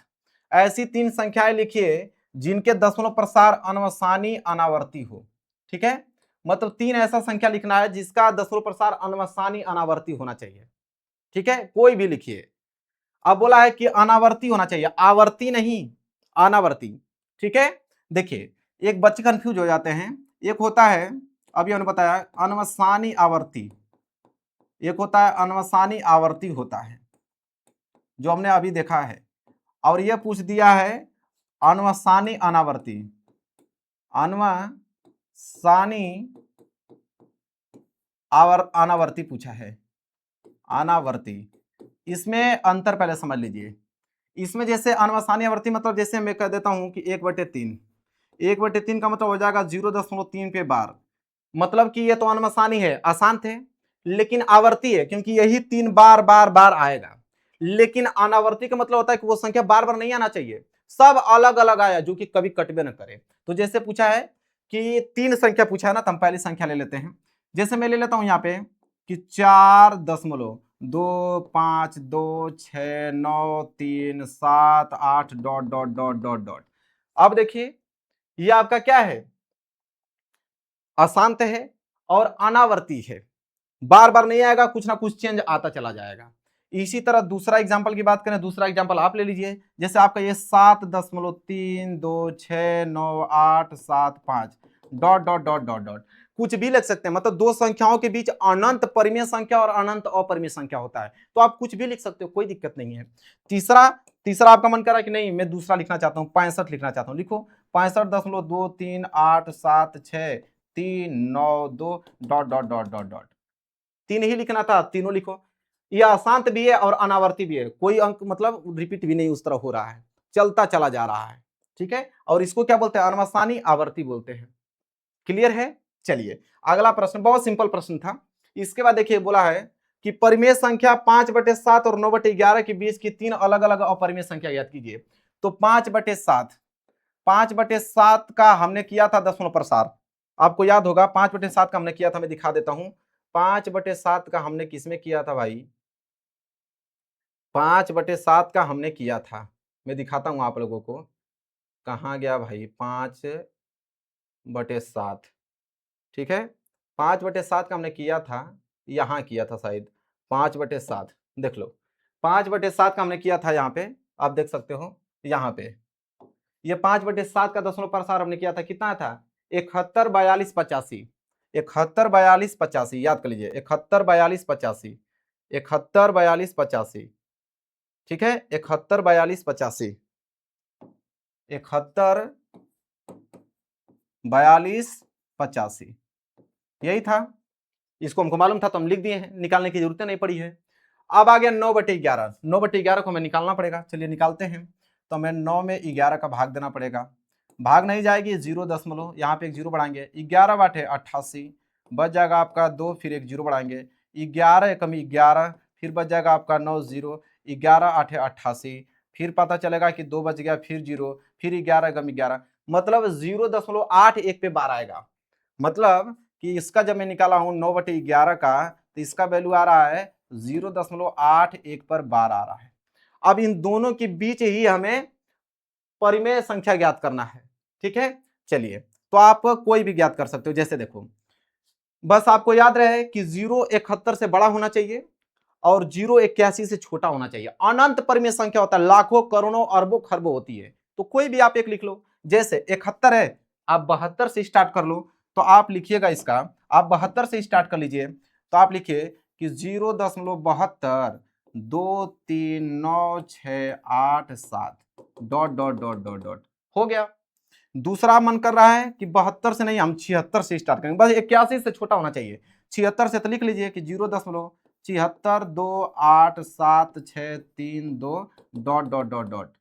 ऐसी 3 संख्याएं लिखिए जिनके दशमलव प्रसार अनवसानी अनावर्ती हो। ठीक है, मतलब 3 ऐसा संख्या लिखना है जिसका दशमलव प्रसार अनवसानी अनावर्ती होना चाहिए। ठीक है, कोई भी लिखिए। अब बोला है कि अनावर्ती होना चाहिए, आवर्ती नहीं, अनावर्ती। ठीक है, देखिए एक बच्चे कंफ्यूज हो जाते हैं, एक होता है अभी हमने बताया अनवसानी आवर्ती, एक होता है अनवसानी आवर्ती होता है जो हमने अभी देखा है, और यह पूछ दिया है अनवसानी अनावर्ती, अनवसानी अनावर्ती पूछा है, अनावर्ती। इसमें अंतर पहले समझ लीजिए। इसमें जैसे अनवसानी आवर्ती मतलब जैसे मैं कह देता हूं कि 1/3, 1/3 का मतलब हो जाएगा 0.3 पे बार, मतलब कि ये तो अनवसानी है, अशांत है, लेकिन आवर्ती है क्योंकि यही 3 बार बार बार आएगा। लेकिन अनावर्ती का मतलब होता है कि वो संख्या बार बार नहीं आना चाहिए, सब अलग अलग आया जो कि कभी कटबे न करे। तो जैसे पूछा है कि 3 संख्या पूछा है ना, तो हम पहली संख्या ले लेते हैं। जैसे मैं ले लेता हूं यहाँ पे कि 4.2526937 dot dot dot dot dot. अब देखिए ये आपका क्या है, अशांत है और अनावर्ती है, बार बार नहीं आएगा, कुछ ना कुछ चेंज आता चला जाएगा। इसी तरह दूसरा एग्जाम्पल की बात करें, दूसरा एग्जाम्पल आप ले लीजिए, जैसे आपका ये 7.3269875 dot dot dot dot dot, कुछ भी लिख सकते हैं, मतलब दो संख्याओं के बीच अनंत परिमेय संख्या और अनंत अपरिमेय संख्या होता है, तो आप कुछ भी लिख सकते हो, कोई दिक्कत नहीं है। तीसरा तीसरा आपका मन कर रहा है कि नहीं मैं दूसरा लिखना चाहता हूं, 65 लिखना चाहता हूं, लिखो 65.23876 392 dot dot dot dot dot. 3 ही लिखना था, तीनों लिखो। यह अशांत भी है और अनावर्ती भी है, कोई अंक मतलब रिपीट भी नहीं उस तरह हो रहा है, चलता चला जा रहा है। ठीक है, और इसको क्या बोलते हैं, अनमसानी आवर्ती बोलते हैं। क्लियर है। चलिए अगला प्रश्न बहुत सिंपल प्रश्न था। इसके बाद देखिए बोला है कि परिमेय संख्या 5/7 और 9/11 के बीच की 3 अलग अलग अपरिमेय संख्या याद कीजिए। तो 5/7, 5/7 का हमने किया था दशमलव प्रसार, आपको याद होगा 5/7 का हमने किया था, मैं दिखा देता हूं। 5/7 का हमने किसमें किया था भाई, 5/7 का हमने किया था, मैं दिखाता हूं आप लोगों को। कहाँ गया भाई 5/7, ठीक है, 5/7 का हमने किया था, यहाँ किया था शायद 5/7, देख लो 5/7 का हमने किया था यहाँ पे, आप देख सकते हो यहाँ पे, ये 5/7 का दशमलव प्रसार हमने किया था, कितना था 71 42 85, 71 42 85 याद कर लीजिए, 71 42 85, 71 42 85, ठीक है, 71 42 85, 71 42 85 यही था। इसको हमको मालूम था तो हम लिख दिए हैं, निकालने की जरूरत नहीं पड़ी है। अब आ गया 9/11, 9/11 को हमें निकालना पड़ेगा, चलिए निकालते हैं। तो हमें 9 में 11 का भाग देना पड़ेगा, भाग नहीं जाएगी 0 दशमलव, यहाँ पे एक 0 बढ़ाएंगे, 11/88 बच जाएगा आपका 2, फिर एक 0 बढ़ाएंगे, 11 कमी 11, फिर बच जाएगा आपका 9 0, 11/8 88, फिर पता चलेगा कि 2 बच गया, फिर 0, फिर 11 कमी 11, मतलब 0.81 पे बार आएगा। मतलब कि इसका जब मैं निकाला हूं 9/11 का, तो इसका वैल्यू आ रहा है 0.81 पर बार आ रहा है। अब इन दोनों के बीच ही हमें परिमेय संख्या ज्ञात करना है, ठीक है। चलिए तो आप कोई भी ज्ञात कर सकते हो, जैसे देखो बस आपको याद रहे कि 0.71 से बड़ा होना चाहिए और 0.81 से छोटा होना चाहिए। अनंत परिमेय संख्या होता है, लाखों करोड़ों अरबों खरबों होती है, तो कोई भी आप एक लिख लो। जैसे 71 है, आप 72 से स्टार्ट कर लो, तो आप लिखिएगा इसका, आप 72 से स्टार्ट कर लीजिए, तो आप लिखिए कि 0.72 239687 dot dot dot dot dot, हो गया। दूसरा मन कर रहा है कि 72 से नहीं, हम 76 से स्टार्ट करेंगे, बस 81 से छोटा होना चाहिए। 76 से तो लिख लीजिए कि 0.762873 2 डॉट डॉट डॉट डॉट।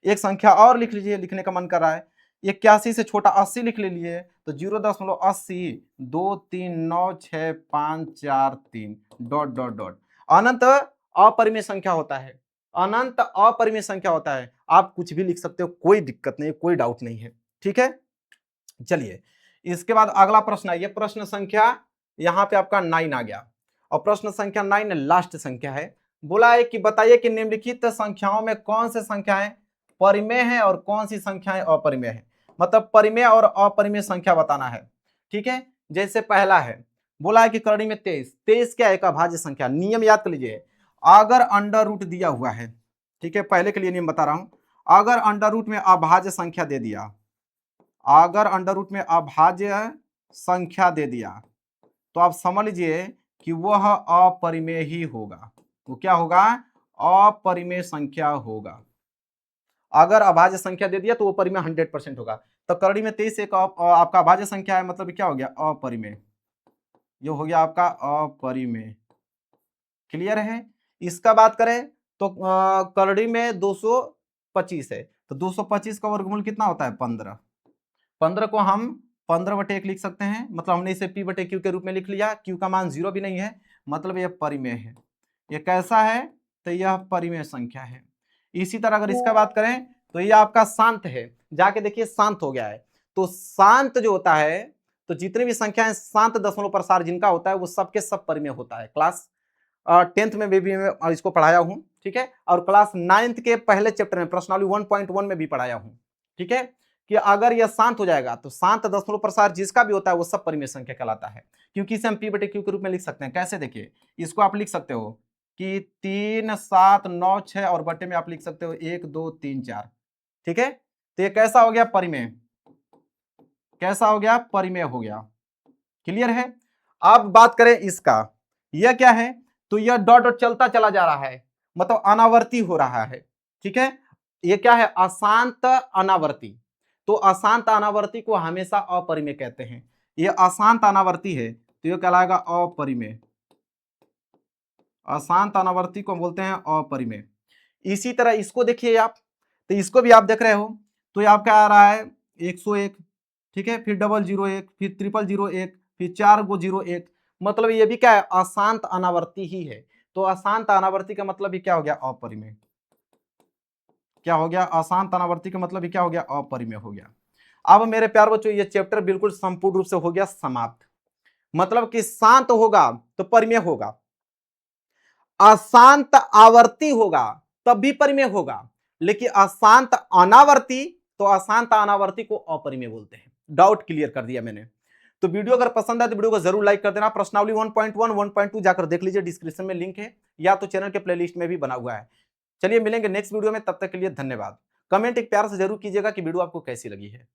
एक संख्या और लिख लीजिए, लिखने का मन कर रहा है, 81 से छोटा 80 लिख ले लिए, तो 0.80 23965543 डॉट डॉट डॉट। अनंत अपरिमेय संख्या होता है, अनंत अपरिमेय संख्या होता है, आप कुछ भी लिख सकते हो, कोई दिक्कत नहीं, कोई डाउट नहीं है, ठीक है। चलिए इसके बाद अगला प्रश्न आइए, प्रश्न संख्या यहां पे आपका 9 आ गया, और प्रश्न संख्या 9 लास्ट संख्या है। बोला है कि बताइए कि निम्नलिखित संख्याओं में कौन से संख्याएं परिमेय है और कौन सी संख्याएं अपरिमेय है, मतलब परिमेय और अपरिमेय संख्या बताना है, ठीक है। जैसे पहला है, बोला है कि करणी में 23, 23 क्या है, एक अभाज्य संख्या। नियम याद कर लीजिए, अगर अंडर रूट दिया हुआ है, ठीक है, पहले के लिए नियम बता रहा हूं, अगर अंडर रूट में अभाज्य संख्या दे दिया, अगर अंडर रूट में अभाज्य संख्या दे दिया, तो आप समझ लीजिए कि वह अपरिमेय ही होगा। वो क्या होगा, अपरिमेय संख्या होगा। अगर अभाज्य संख्या दे दिया तो वो परिमेय 100% होगा। तो करणी में 23 एक आपका अभाज्य संख्या है, मतलब क्या हो गया, अपरिमेय, ये हो गया आपका अपरिमेय। क्लियर है। इसका बात करें तो करणी में 225 है, तो 225 का वर्गमूल कितना होता है, 15। 15 को हम 15/1 लिख सकते हैं, मतलब हमने इसे P/Q के रूप में लिख लिया, Q का मान 0 भी नहीं है, मतलब यह परिमेय है। यह कैसा है, तो यह परिमेय संख्या है। इसी तरह अगर इसका बात करें तो यह आपका शांत है, जाके देखिए शांत हो गया है। तो शांत जो होता है, तो जितनी भी संख्याएं शांत दशमलव प्रसार जिनका होता है, वो सबके सब परिमेय होता है। क्लास 10th में भी मैं इसको पढ़ाया हूं, ठीक है, और क्लास 9th के पहले चैप्टर में प्रश्नावली 1.1 में भी पढ़ाया हूं, ठीक है, कि अगर यह शांत हो जाएगा तो शांत दशमलव प्रसार जिसका भी होता है वो सब परिमेय संख्या कहलाता है। क्योंकि इसे हम P/Q के रूप में लिख सकते हैं। कैसे, देखिए इसको आप लिख सकते हो कि 3 7 9 6 और बटे में आप लिख सकते हो 1 2 3 4, ठीक है। तो ये कैसा हो गया, परिमेय, कैसा हो गया, परिमेय हो गया। क्लियर है। अब बात करें इसका, यह क्या है, तो यह डॉट डॉट चलता चला जा रहा है, मतलब अनावर्ती हो रहा है, ठीक है। यह क्या है, अशांत अनावर्ती। तो अशांत अनावर्ती को हमेशा अपरिमेय कहते हैं। यह अशांत अनावर्ती है तो यह कहलाएगा अपरिमेय। अशांत अनावर्ती को बोलते हैं अपरिमेय। इसी तरह इसको देखिए आप, तो इसको भी आप देख रहे हो, तो ये आपका आ रहा है 101, ठीक है, फिर 001, फिर 0001, फिर 4 गो 01, मतलब ये भी क्या है, अशांत अनावर्ती ही है। तो अशांत अनावर्ती का मतलब ये क्या हो गया, अपरिमेय। क्या हो गया, अशांत अनावर्ती का मतलब ये क्या हो गया, अपरिमेय हो गया। अब मेरे प्यार बच्चों ये चैप्टर बिल्कुल संपूर्ण रूप से हो गया समाप्त। मतलब कि शांत होगा तो परिमेय होगा, अशांत आवर्ती होगा तब भी परिमेय होगा, लेकिन अशांत अनावर्ती, तो अशांत अनावर्ती को अपरिमेय बोलते हैं। डाउट क्लियर कर दिया मैंने। तो वीडियो अगर पसंद आए तो वीडियो को जरूर लाइक कर देना। प्रश्नावली 1.1 1.2 जाकर देख लीजिए, डिस्क्रिप्शन में लिंक है, या तो चैनल के प्लेलिस्ट में भी बना हुआ है। चलिए मिलेंगे नेक्स्ट वीडियो में, तब तक के लिए धन्यवाद। कमेंट एक प्यार से जरूर कीजिएगा कि वीडियो आपको कैसी लगी है।